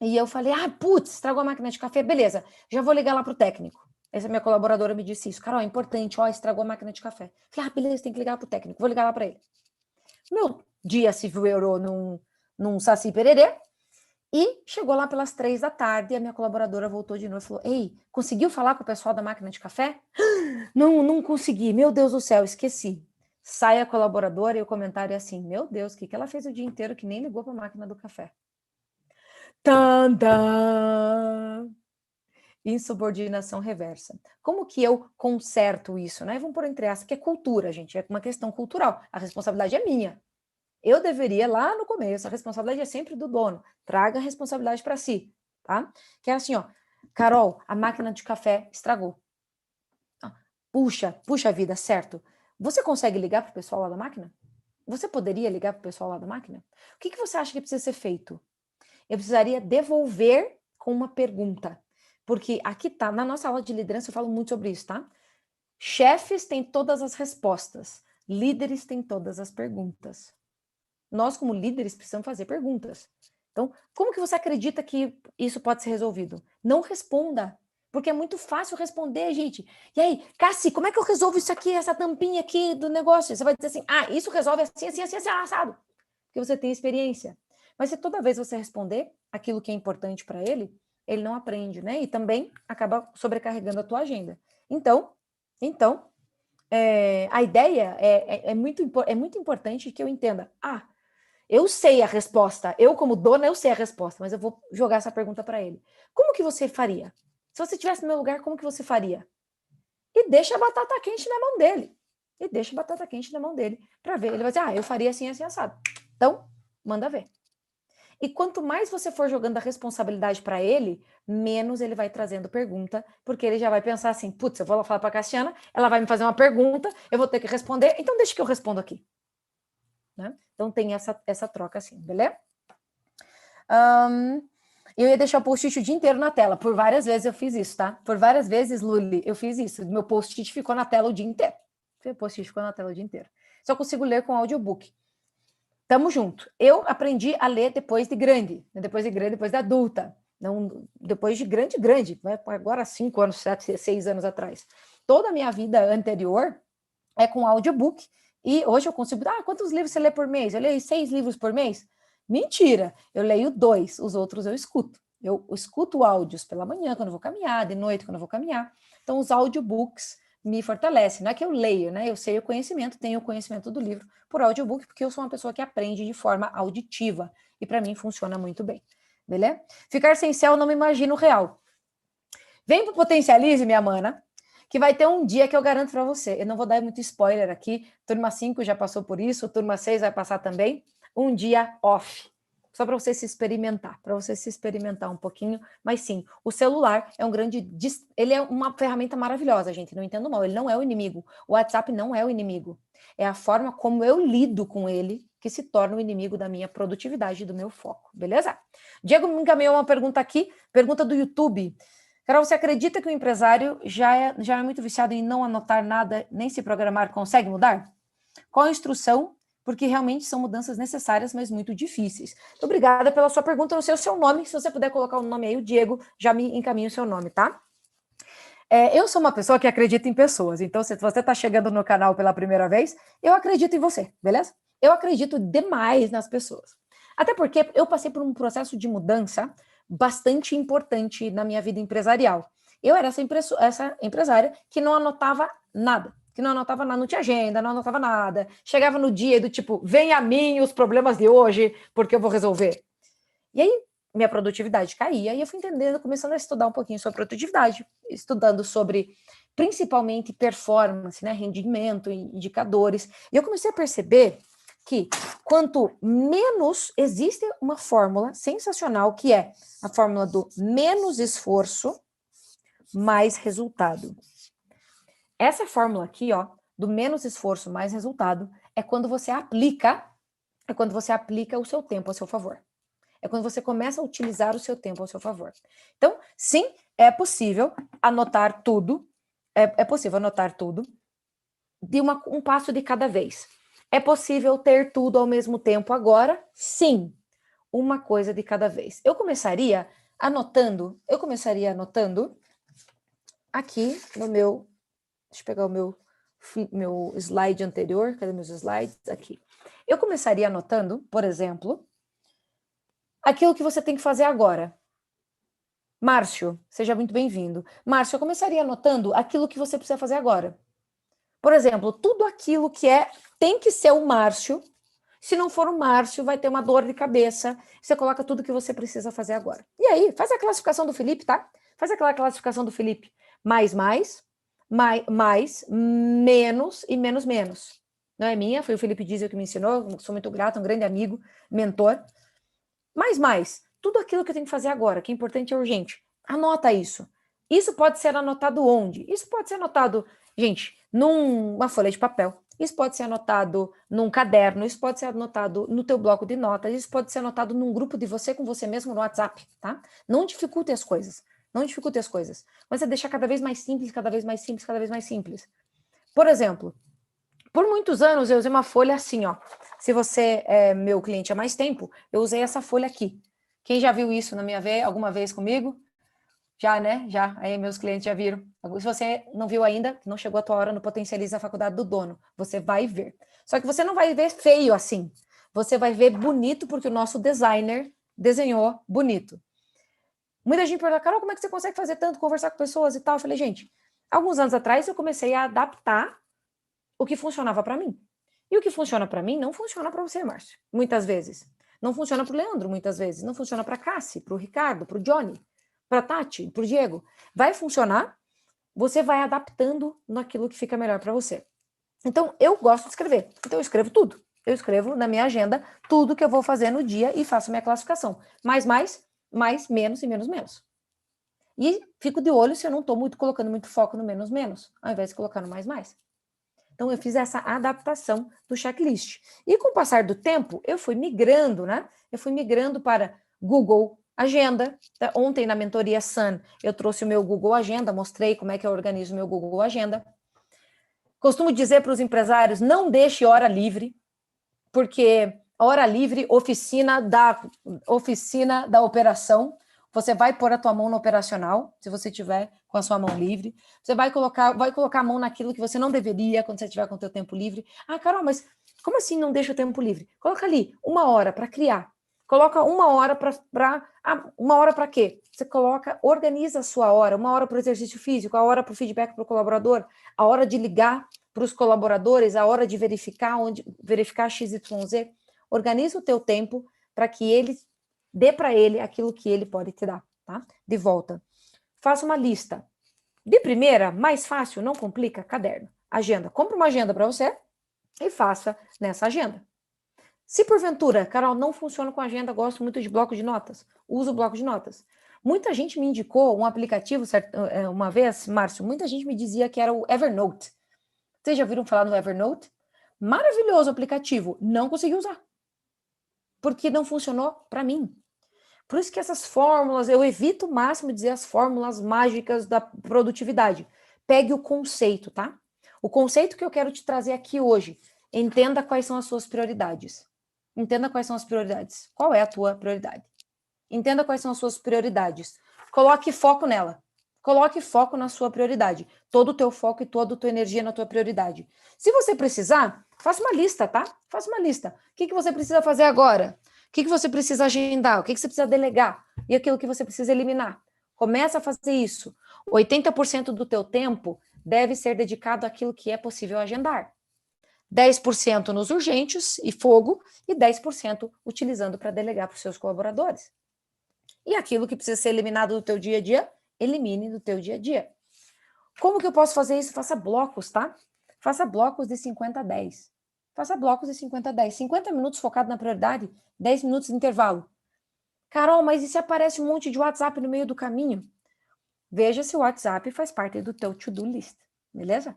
E eu falei, putz, estragou a máquina de café, beleza, já vou ligar lá pro técnico. Essa minha colaboradora me disse isso, Carol, é importante, ó, estragou a máquina de café. Falei, beleza, tem que ligar pro técnico, vou ligar lá para ele. Meu dia se virou num saci pererê, e chegou lá pelas 3 da tarde, e a minha colaboradora voltou de novo e falou, ei, conseguiu falar com o pessoal da máquina de café? Não consegui, meu Deus do céu, esqueci. Sai a colaboradora e o comentário é assim, meu Deus, o que ela fez o dia inteiro que nem ligou para a máquina do café? Tandã! Insubordinação reversa. Como que eu conserto isso, né? Vamos por entre aspas, que é cultura, gente, é uma questão cultural. A responsabilidade é minha. Eu deveria, lá no começo, a responsabilidade é sempre do dono. Traga a responsabilidade para si. tá? Que é assim, ó, Carol, a máquina de café estragou. Puxa vida, certo. Você consegue ligar para o pessoal lá da máquina? Você poderia ligar para o pessoal lá da máquina? O que você acha que precisa ser feito? Eu precisaria devolver com uma pergunta. Porque aqui tá, na nossa aula de liderança eu falo muito sobre isso, tá? Chefes têm todas as respostas, líderes têm todas as perguntas. Nós, como líderes, precisamos fazer perguntas. Então, como que você acredita que isso pode ser resolvido? Não responda, porque é muito fácil responder, gente. E aí, Cassi, como é que eu resolvo isso aqui, essa tampinha aqui do negócio? Você vai dizer assim, isso resolve assim, assim, assim, assim, assado. Porque você tem experiência. Mas se toda vez você responder aquilo que é importante para ele não aprende, né? E também acaba sobrecarregando a tua agenda. Então, a ideia é muito importante que eu entenda. Eu sei a resposta. Eu, como dona, eu sei a resposta, mas eu vou jogar essa pergunta para ele. Como que você faria? Se você estivesse no meu lugar, como que você faria? E deixa a batata quente na mão dele. Para ver. Ele vai dizer, eu faria assim, assim, assado. Então, manda ver. E quanto mais você for jogando a responsabilidade para ele, menos ele vai trazendo pergunta, porque ele já vai pensar assim, putz, eu vou lá falar para a Cassiana, ela vai me fazer uma pergunta, eu vou ter que responder, então deixa que eu respondo aqui. Né? Então tem essa troca assim, beleza? Eu ia deixar o post-it o dia inteiro na tela. Por várias vezes eu fiz isso, tá? Por várias vezes, Luli, eu fiz isso. Meu post-it ficou na tela o dia inteiro. Meu post-it ficou na tela o dia inteiro. Só consigo ler com audiobook. Tamo junto. Eu aprendi a ler depois de grande. Depois da adulta. Não, depois de grande. Agora 5 anos, 7, 6 anos atrás. Toda a minha vida anterior é com audiobook. E hoje eu consigo... quantos livros você lê por mês? Eu leio 6 livros por mês? Mentira! Eu leio 2. Os outros eu escuto. Eu escuto áudios pela manhã, quando eu vou caminhar, de noite, quando eu vou caminhar. Então, os audiobooks me fortalecem. Não é que eu leio, né? Eu sei o conhecimento, tenho o conhecimento do livro por audiobook, porque eu sou uma pessoa que aprende de forma auditiva. E para mim funciona muito bem. Beleza? Ficar sem céu não me imagino real. Vem pro Potencialize, minha mana, que vai ter um dia que eu garanto para você. Eu não vou dar muito spoiler aqui. Turma 5 já passou por isso, turma 6 vai passar também. Um dia off. Só para você se experimentar um pouquinho. Mas sim, o celular é um grande... Ele é uma ferramenta maravilhosa, gente. Não entendo mal, ele não é o inimigo. O WhatsApp não é o inimigo. É a forma como eu lido com ele que se torna o inimigo da minha produtividade e do meu foco. Beleza? Diego me encaminhou uma pergunta aqui, pergunta do YouTube. Carol, você acredita que o empresário já é muito viciado em não anotar nada, nem se programar, consegue mudar? Qual a instrução? Porque realmente são mudanças necessárias, mas muito difíceis. Obrigada pela sua pergunta. Eu não sei o seu nome. Se você puder colocar o nome aí, o Diego já me encaminha o seu nome, tá? Eu sou uma pessoa que acredita em pessoas. Então, se você está chegando no canal pela primeira vez, eu acredito em você, beleza? Eu acredito demais nas pessoas. Até porque eu passei por um processo de mudança bastante importante na minha vida empresarial. Eu era essa empresária que não anotava nada. Não tinha agenda, não anotava nada. Chegava no dia do tipo, vem a mim os problemas de hoje, porque eu vou resolver. E aí, minha produtividade caía, e eu fui entendendo, começando a estudar um pouquinho sobre produtividade, estudando sobre, principalmente, performance, né, rendimento, indicadores. E eu comecei a perceber que quanto menos... Existe uma fórmula sensacional, que é a fórmula do menos esforço, mais resultado. Essa fórmula aqui, ó, do menos esforço, mais resultado, é quando você aplica o seu tempo a seu favor. É quando você começa a utilizar o seu tempo ao seu favor. Então, sim, é possível anotar tudo. É possível anotar tudo de um passo de cada vez. É possível ter tudo ao mesmo tempo agora? Sim, uma coisa de cada vez. Eu começaria anotando aqui no meu... Deixa eu pegar o meu slide anterior. Cadê meus slides? Aqui. Eu começaria anotando, por exemplo, aquilo que você tem que fazer agora. Márcio, seja muito bem-vindo. Márcio, eu começaria anotando aquilo que você precisa fazer agora. Por exemplo, tudo aquilo que tem que ser o Márcio. Se não for o Márcio, vai ter uma dor de cabeça. Você coloca tudo que você precisa fazer agora. E aí, faz a classificação do Felipe, tá? Faz aquela classificação do Felipe. Mais, menos e menos, menos. Não é minha, foi o Felipe Diesel que me ensinou. Sou muito grata, um grande amigo, mentor. Mais. tudo aquilo que eu tenho que fazer agora, que é importante e urgente. Anota isso. Isso pode ser anotado onde? Isso pode ser anotado, gente, numa folha de papel. Isso pode ser anotado num caderno, isso pode ser anotado no teu bloco de notas, isso pode ser anotado num grupo de você com você mesmo no WhatsApp, tá? Não dificulte as coisas. Não dificulte as coisas. Mas você deixar cada vez mais simples, cada vez mais simples, cada vez mais simples. Por exemplo, por muitos anos eu usei uma folha assim, ó. Se você é meu cliente há mais tempo, eu usei essa folha aqui. Quem já viu isso na minha vez, alguma vez comigo? Já, né? Já. Aí meus clientes já viram. Se você não viu ainda, não chegou a tua hora no Potencializa a Faculdade do Dono, você vai ver. Só que você não vai ver feio assim. Você vai ver bonito porque o nosso designer desenhou bonito. Muita gente pergunta, Carol, como é que você consegue fazer tanto, conversar com pessoas e tal? Eu falei, gente, alguns anos atrás eu comecei a adaptar o que funcionava para mim. E o que funciona para mim não funciona para você, Márcio, muitas vezes. Não funciona para o Leandro, muitas vezes. Não funciona para a Cassi, para o Ricardo, para o Johnny, para a Tati, para o Diego. Vai funcionar, você vai adaptando naquilo que fica melhor para você. Então, eu gosto de escrever. Então, eu escrevo tudo. Eu escrevo na minha agenda tudo que eu vou fazer no dia e faço minha classificação. Mais, menos e menos, menos. E fico de olho se eu não estou colocando muito foco no menos, menos, ao invés de colocar no mais, mais. Então, eu fiz essa adaptação do checklist. E com o passar do tempo, eu fui migrando, né? Eu fui migrando para Google Agenda. Ontem, na mentoria Sun, eu trouxe o meu Google Agenda, mostrei como é que eu organizo o meu Google Agenda. Costumo dizer para os empresários, não deixe hora livre, porque hora livre, oficina da operação, você vai pôr a tua mão no operacional, se você tiver com a sua mão livre. Você vai colocar a mão naquilo que você não deveria quando você tiver com o teu tempo livre. Ah, Carol, mas como assim não deixa o tempo livre? Coloca ali 1 hora para criar. Coloca 1 hora para... uma hora para quê? Você organiza a sua hora. 1 hora para o exercício físico, a hora para o feedback para o colaborador, a hora de ligar para os colaboradores, a hora de verificar XYZ. Organiza o teu tempo para que ele dê para ele aquilo que ele pode te dar, tá? De volta. Faça uma lista. De primeira, mais fácil, não complica, caderno. Agenda. Compre uma agenda para você e faça nessa agenda. Se porventura, Carol, não funciona com agenda, gosto muito de bloco de notas, uso o bloco de notas. Muita gente me indicou um aplicativo, uma vez, Márcio, muita gente me dizia que era o Evernote. Vocês já ouviram falar no Evernote? Maravilhoso aplicativo, não consegui usar. Porque não funcionou para mim. Por isso que essas fórmulas, eu evito o máximo dizer as fórmulas mágicas da produtividade. Pegue o conceito, tá? O conceito que eu quero te trazer aqui hoje. Entenda quais são as suas prioridades. Entenda quais são as prioridades. Qual é a tua prioridade? Entenda quais são as suas prioridades. Coloque foco nela. Coloque foco na sua prioridade. Todo o teu foco e toda a tua energia na tua prioridade. Se você precisar, faça uma lista, tá? Faça uma lista. O que você precisa fazer agora? O que você precisa agendar? O que você precisa delegar? E aquilo que você precisa eliminar. Começa a fazer isso. 80% do teu tempo deve ser dedicado àquilo que é possível agendar. 10% nos urgentes e fogo e 10% utilizando para delegar para os seus colaboradores. E aquilo que precisa ser eliminado do teu dia a dia, elimine do teu dia a dia. Como que eu posso fazer isso? Faça blocos, tá? Faça blocos de 50 a 10. Faça blocos de 50 a 10. 50 minutos focado na prioridade, 10 minutos de intervalo. Carol, mas e se aparece um monte de WhatsApp no meio do caminho? Veja se o WhatsApp faz parte do teu to-do list, beleza?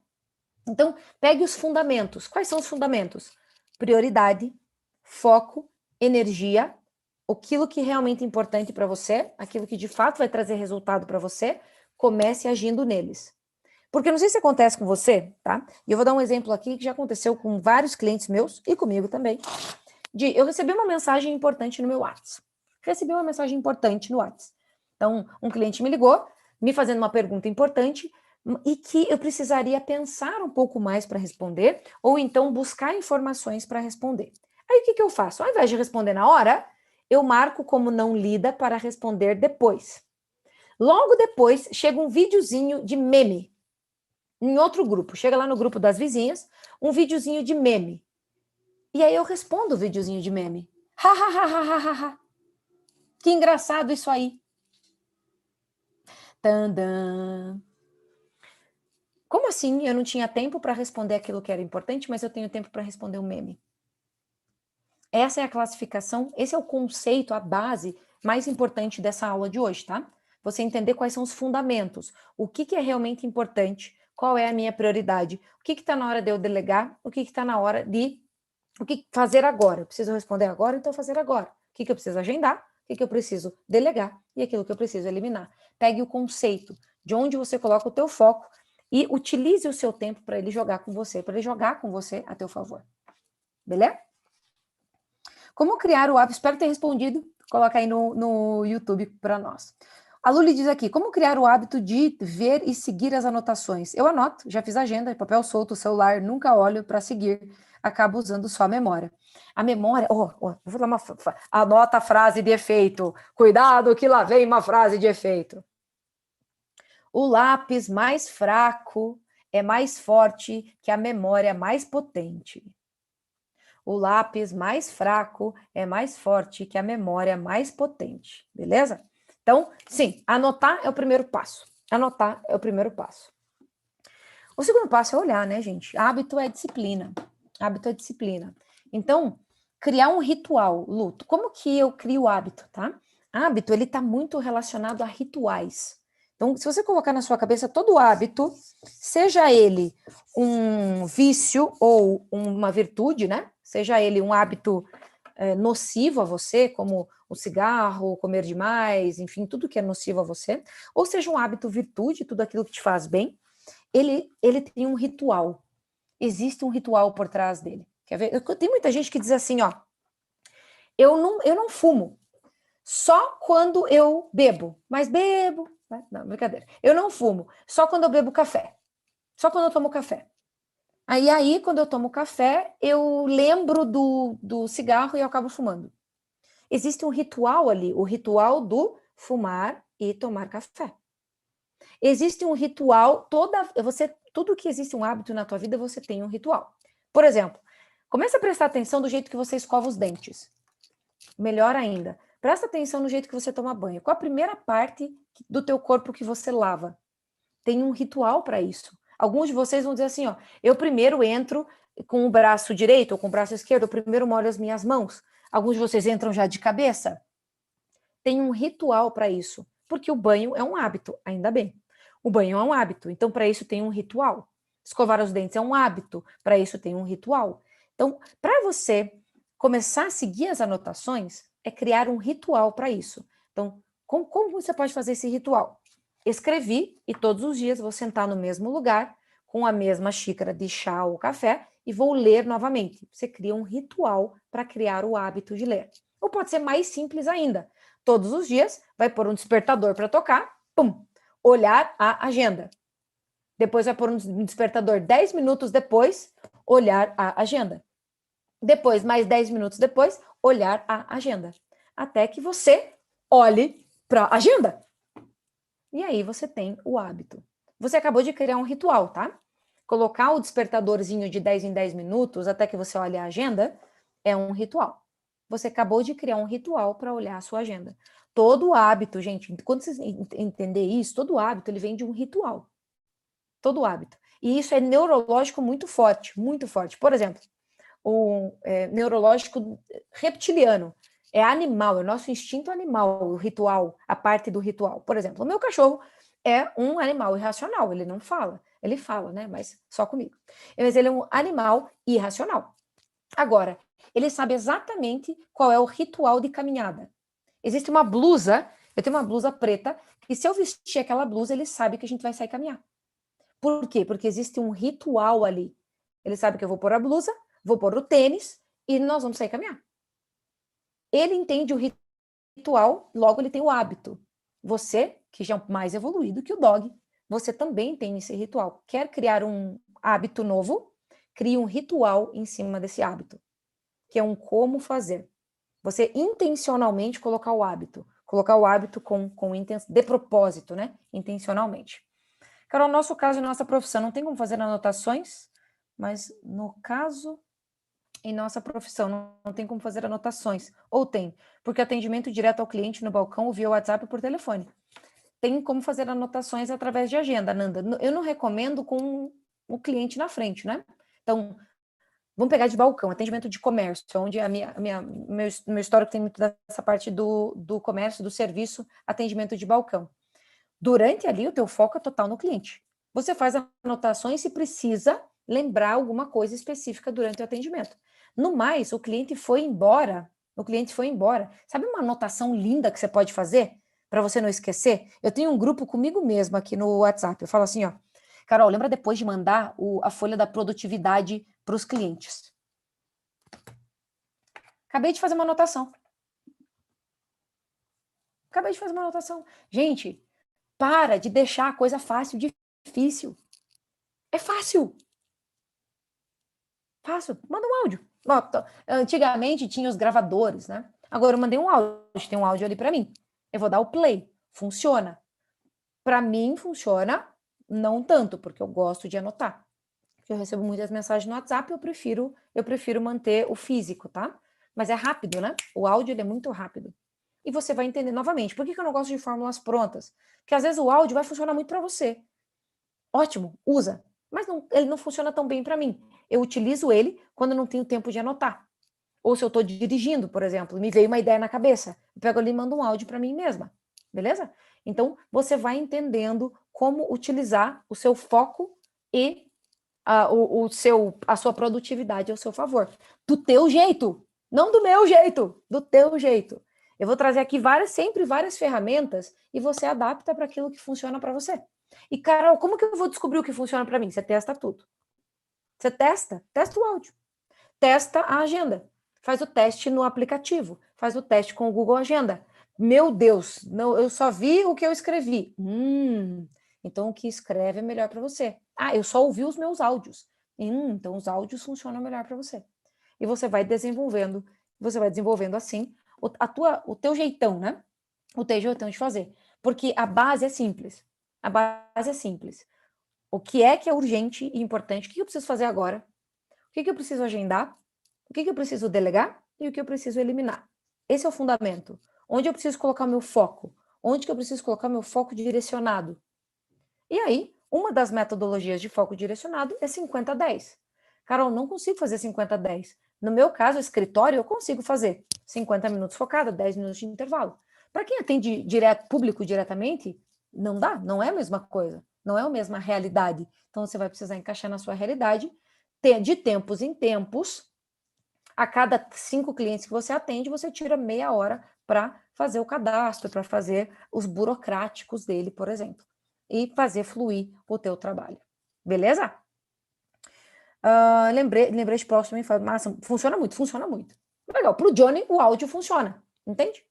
Então, pegue os fundamentos. Quais são os fundamentos? Prioridade, foco, energia, aquilo que realmente é importante para você, aquilo que de fato vai trazer resultado para você, comece agindo neles. Porque não sei se acontece com você, tá? E eu vou dar um exemplo aqui que já aconteceu com vários clientes meus e comigo também. Eu recebi uma mensagem importante no meu WhatsApp. Recebi uma mensagem importante no WhatsApp. Então, um cliente me ligou, me fazendo uma pergunta importante e que eu precisaria pensar um pouco mais para responder, ou então buscar informações para responder. Aí, o que eu faço? Ao invés de responder na hora, eu marco como não lida para responder depois. Logo depois, chega um videozinho de meme em outro grupo. Chega lá no grupo das vizinhas, um videozinho de meme. E aí eu respondo o videozinho de meme. Ha, ha, ha, ha, ha, ha, ha. Que engraçado isso aí. Tandã. Como assim eu não tinha tempo para responder aquilo que era importante, mas eu tenho tempo para responder um meme? Essa é a classificação, esse é o conceito, a base mais importante dessa aula de hoje, tá? Você entender quais são os fundamentos, o que é realmente importante, qual é a minha prioridade, o que está na hora de eu delegar, o que está na hora de o que fazer agora. Eu preciso responder agora, então fazer agora. O que eu preciso agendar, o que eu preciso delegar e aquilo que eu preciso eliminar. Pegue o conceito de onde você coloca o teu foco e utilize o seu tempo para ele jogar com você, a teu favor. Beleza? Como criar o hábito? Espero ter respondido. Coloca aí no YouTube para nós. A Luli diz aqui, como criar o hábito de ver e seguir as anotações? Eu anoto, já fiz agenda, papel solto, celular, nunca olho para seguir, acabo usando só a memória. A memória, vou dar anota a frase de efeito. Cuidado que lá vem uma frase de efeito. O lápis mais fraco é mais forte que a memória mais potente. O lápis mais fraco é mais forte que a memória mais potente, beleza? Então, sim, anotar é o primeiro passo. Anotar é o primeiro passo. O segundo passo é olhar, né, gente? Hábito é disciplina. Hábito é disciplina. Então, criar um ritual, Luto. Como que eu crio o hábito, tá? Hábito, ele tá muito relacionado a rituais. Então, se você colocar na sua cabeça todo hábito, seja ele um vício ou uma virtude, né? Seja ele um hábito nocivo a você, como o cigarro, comer demais, enfim, tudo que é nocivo a você, ou seja um hábito virtude, tudo aquilo que te faz bem, ele tem um ritual. Existe um ritual por trás dele. Quer ver? Tem muita gente que diz assim, ó, eu não fumo, só quando eu bebo, mas bebo, não, brincadeira, eu não fumo, só quando eu bebo café, só quando eu tomo café. Aí quando eu tomo café, eu lembro do cigarro e eu acabo fumando. Existe um ritual ali, o ritual do fumar e tomar café. Existe um ritual, tudo que existe um hábito na tua vida, você tem um ritual. Por exemplo, comece a prestar atenção do jeito que você escova os dentes. Melhor ainda, presta atenção no jeito que você toma banho. Qual a primeira parte do teu corpo que você lava? Tem um ritual para isso. Alguns de vocês vão dizer assim, ó, eu primeiro entro com o braço direito ou com o braço esquerdo, eu primeiro molho as minhas mãos. Alguns de vocês entram já de cabeça. Tem um ritual para isso, porque o banho é um hábito, ainda bem. O banho é um hábito, então para isso tem um ritual. Escovar os dentes é um hábito, para isso tem um ritual. Então, para você começar a seguir as anotações, é criar um ritual para isso. Então, como você pode fazer esse ritual? Escrevi e todos os dias vou sentar no mesmo lugar, com a mesma xícara de chá ou café, e vou ler novamente. Você cria um ritual para criar o hábito de ler. Ou pode ser mais simples ainda. Todos os dias vai pôr um despertador para tocar, pum, olhar a agenda. Depois vai pôr um despertador 10 minutos depois, olhar a agenda. Depois, mais 10 minutos depois, olhar a agenda. Até que você olhe para a agenda. E aí você tem o hábito. Você acabou de criar um ritual, tá? Colocar o despertadorzinho de 10 em 10 minutos até que você olhe a agenda é um ritual. Você acabou de criar um ritual para olhar a sua agenda. Todo hábito, gente, quando vocês entender isso, todo hábito ele vem de um ritual. Todo hábito. E isso é neurológico muito forte, muito forte. Por exemplo, o neurológico reptiliano é animal, é o nosso instinto animal, o ritual, a parte do ritual. Por exemplo, o meu cachorro é um animal irracional, ele não fala. Ele fala, né? Mas só comigo. Mas ele é um animal irracional. Agora, ele sabe exatamente qual é o ritual de caminhada. Existe uma blusa, eu tenho uma blusa preta, e se eu vestir aquela blusa, ele sabe que a gente vai sair caminhar. Por quê? Porque existe um ritual ali. Ele sabe que eu vou pôr a blusa, vou pôr o tênis e nós vamos sair caminhar. Ele entende o ritual, logo ele tem o hábito. Você, que já é mais evoluído que o dog, você também tem esse ritual. Quer criar um hábito novo? Crie um ritual em cima desse hábito, que é um como fazer. Você intencionalmente colocar o hábito com de propósito, né? Intencionalmente. Carol, no nosso caso, na nossa profissão, não tem como fazer anotações, mas no caso, em nossa profissão, não tem como fazer anotações. Ou tem, porque atendimento direto ao cliente no balcão ou via WhatsApp ou por telefone. Tem como fazer anotações através de agenda, Nanda. Eu não recomendo com o cliente na frente, né? Então, Vamos pegar de balcão, atendimento de comércio, onde meu histórico tem muito dessa parte do comércio, do serviço, atendimento de balcão. Durante ali, o teu foco é total no cliente. Você faz anotações se precisa lembrar alguma coisa específica durante o atendimento. No mais, o cliente foi embora. Sabe uma anotação linda que você pode fazer para você não esquecer? Eu tenho um grupo comigo mesma aqui no WhatsApp. Eu falo assim, ó, Carol, lembra depois de mandar a folha da produtividade para os clientes. Acabei de fazer uma anotação. Gente, para de deixar a coisa fácil, difícil. É fácil. Fácil. Manda um áudio. Antigamente tinha os gravadores, né? Agora eu mandei um áudio. Tem um áudio ali para mim. Eu vou dar o play. Funciona. Para mim funciona, não tanto, porque eu gosto de anotar. Porque eu recebo muitas mensagens no WhatsApp, eu prefiro manter o físico, tá? Mas é rápido, né? O áudio ele é muito rápido. E você vai entender novamente. Por que eu não gosto de fórmulas prontas? Porque às vezes o áudio vai funcionar muito para você. Ótimo, usa. Mas ele não funciona tão bem para mim. Eu utilizo ele quando eu não tenho tempo de anotar. Ou se eu estou dirigindo, por exemplo, e me veio uma ideia na cabeça. Eu pego ali e mando um áudio para mim mesma. Beleza? Então, você vai entendendo como utilizar o seu foco e a sua produtividade ao seu favor. Do teu jeito. Não do meu jeito. Do teu jeito. Eu vou trazer aqui sempre várias ferramentas e você adapta para aquilo que funciona para você. E, Carol, como que eu vou descobrir o que funciona para mim? Você testa tudo. Você testa o áudio. Testa a agenda. Faz o teste no aplicativo. Faz o teste com o Google Agenda. Meu Deus, não, eu só vi o que eu escrevi. Então o que escreve é melhor para você. Eu só ouvi os meus áudios. Então os áudios funcionam melhor para você. E você vai desenvolvendo assim o teu jeitão, né? O teu jeitão de fazer. Porque a base é simples. O que é urgente e importante? O que eu preciso fazer agora? O que eu preciso agendar? O que eu preciso delegar? E o que eu preciso eliminar? Esse é o fundamento. Onde eu preciso colocar o meu foco? Onde que eu preciso colocar meu foco direcionado? E aí, uma das metodologias de foco direcionado é 50-10. Carol, não consigo fazer 50-10. No meu caso, escritório, eu consigo fazer 50 minutos focada, 10 minutos de intervalo. Para quem atende público diretamente, não dá, não é a mesma coisa, não é a mesma realidade. Então, você vai precisar encaixar na sua realidade, de tempos em tempos. A cada 5 clientes que você atende, você tira meia hora para fazer o cadastro, para fazer os burocráticos dele, por exemplo, e fazer fluir o teu trabalho. Beleza? Lembrei de próximo e falei, massa, funciona muito. Legal, para o Johnny o áudio funciona, entende?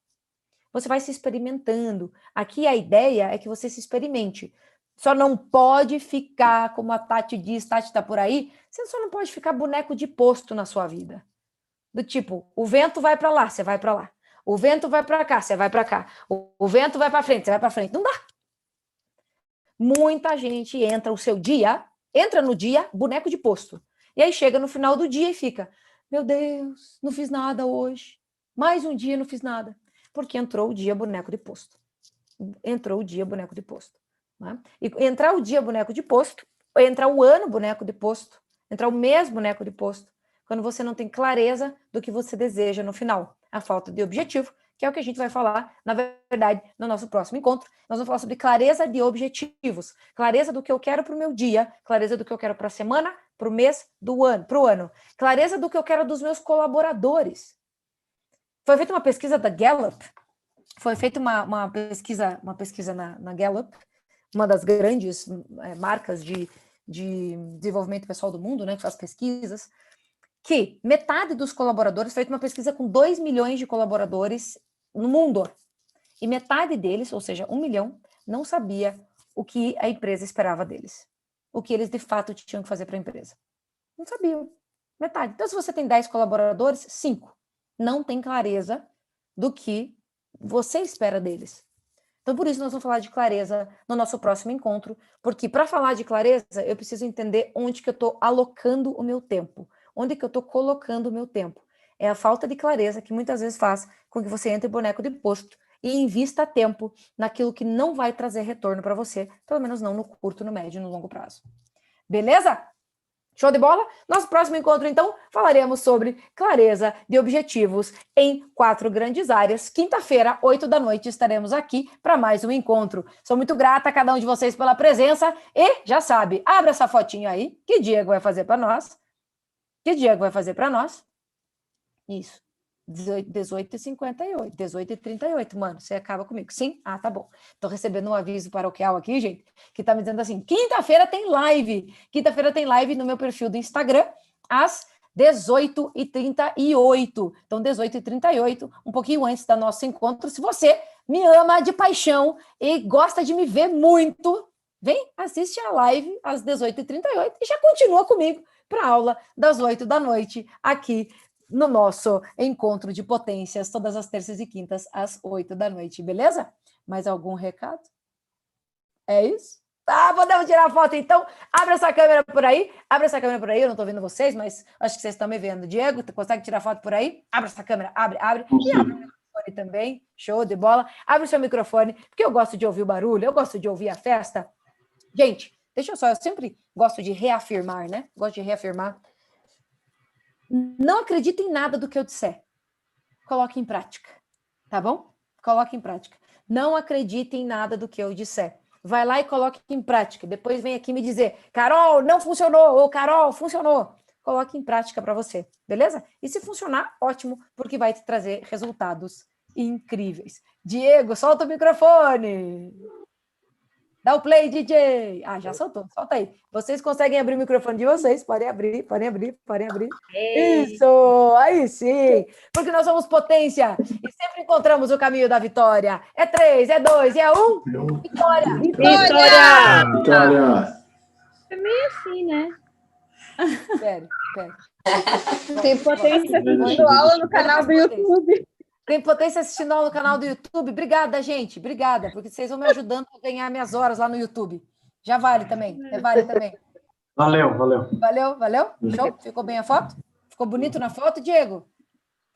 Você vai se experimentando. Aqui a ideia é que você se experimente. Só não pode ficar, como a Tati diz, Tati tá por aí, você só não pode ficar boneco de posto na sua vida. Do tipo, o vento vai para lá, você vai para lá. O vento vai para cá, você vai para cá. O vento vai para frente, você vai para frente. Não dá. Muita gente entra no dia, boneco de posto. E aí chega no final do dia e fica, meu Deus, não fiz nada hoje. Mais um dia não fiz nada. Porque entrou o dia boneco de posto. Né? E entrar o dia boneco de posto, entrar o ano boneco de posto, entrar o mês boneco de posto, quando você não tem clareza do que você deseja no final. A falta de objetivo, que é o que a gente vai falar, na verdade, no nosso próximo encontro. Nós vamos falar sobre clareza de objetivos, clareza do que eu quero para o meu dia, clareza do que eu quero para a semana, para o mês, para o ano, clareza do que eu quero dos meus colaboradores. Foi feita uma pesquisa da Gallup, uma pesquisa na Gallup, uma das grandes marcas de desenvolvimento pessoal do mundo, né, que faz pesquisas, que metade dos colaboradores, feita uma pesquisa com 2 milhões de colaboradores no mundo, e metade deles, ou seja, 1 milhão, não sabia o que a empresa esperava deles, o que eles de fato tinham que fazer para a empresa. Não sabiam, metade. Então, se você tem 10 colaboradores, 5 não tem clareza do que você espera deles. Então, por isso, nós vamos falar de clareza no nosso próximo encontro, porque para falar de clareza, eu preciso entender onde que eu estou alocando o meu tempo, onde que eu estou colocando o meu tempo. É a falta de clareza que muitas vezes faz com que você entre boneco de posto e invista tempo naquilo que não vai trazer retorno para você, pelo menos não no curto, no médio e no longo prazo. Beleza? Show de bola? Nosso próximo encontro, então, falaremos sobre clareza de objetivos em 4 grandes áreas. Quinta-feira, 8 da noite, estaremos aqui para mais um encontro. Sou muito grata a cada um de vocês pela presença e, já sabe, abra essa fotinho aí, que Diego vai fazer para nós. Que Diego vai fazer para nós? Isso. 18h58, 18h38, mano, você acaba comigo. Sim? Ah, tá bom. Tô recebendo um aviso paroquial aqui, gente, que tá me dizendo assim, quinta-feira tem live. Quinta-feira tem live no meu perfil do Instagram, às 18h38. Então, 18h38, um pouquinho antes do nosso encontro. Se você me ama de paixão e gosta de me ver muito, vem, assiste a live às 18h38 e já continua comigo para a aula das 8 da noite aqui no nosso encontro de potências, todas as terças e quintas, às 8 da noite, beleza? Mais algum recado? É isso? Tá, podemos tirar a foto, então. Abre essa câmera por aí. Abre essa câmera por aí. Eu não estou vendo vocês, mas acho que vocês estão me vendo. Diego, tu consegue tirar foto por aí? Abre essa câmera. Abre. E abre o microfone também. Show de bola. Abre o seu microfone, porque eu gosto de ouvir o barulho, eu gosto de ouvir a festa. Gente, deixa eu só, eu sempre gosto de reafirmar, né? Gosto de reafirmar. Não acredite em nada do que eu disser. Coloque em prática, tá bom? Coloque em prática. Não acredite em nada do que eu disser. Vai lá e coloque em prática. Depois vem aqui me dizer, Carol, não funcionou, ou Carol, funcionou. Coloque em prática para você, beleza? E se funcionar, ótimo, porque vai te trazer resultados incríveis. Diego, solta o microfone. Dá o play, DJ. Ah, já soltou. Solta aí. Vocês conseguem abrir o microfone de vocês? Podem abrir. Isso! Aí sim! Porque nós somos potência e sempre encontramos o caminho da vitória. É 3, é 2 e é 1. Vitória! Vitória! É meio assim, né? Pera. Tem potência assistindo aula no canal do YouTube. Tem potência assistindo aula no canal do YouTube. Obrigada, gente. Obrigada, porque vocês vão me ajudando a ganhar minhas horas lá no YouTube. Já vale também. Valeu. Valeu? Show? Ficou bem a foto? Ficou bonito na foto, Diego?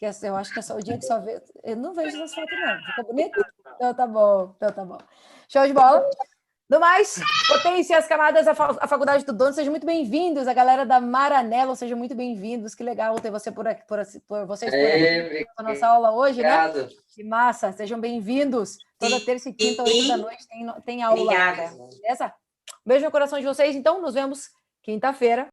Eu acho que é só o Diego só vê. Eu não vejo as fotos, não. Ficou bonito? Então tá bom. Show de bola. No mais, potência as camadas da Faculdade do Dono, sejam muito bem-vindos. A galera da Maranello, sejam muito bem-vindos. Que legal ter você por aqui, vocês por aqui na nossa aula hoje, obrigado. Né? Que massa, sejam bem-vindos. Toda terça e quinta, 8 da noite, tem aula. Obrigada. Beleza? Beijo no coração de vocês, então, nos vemos quinta-feira.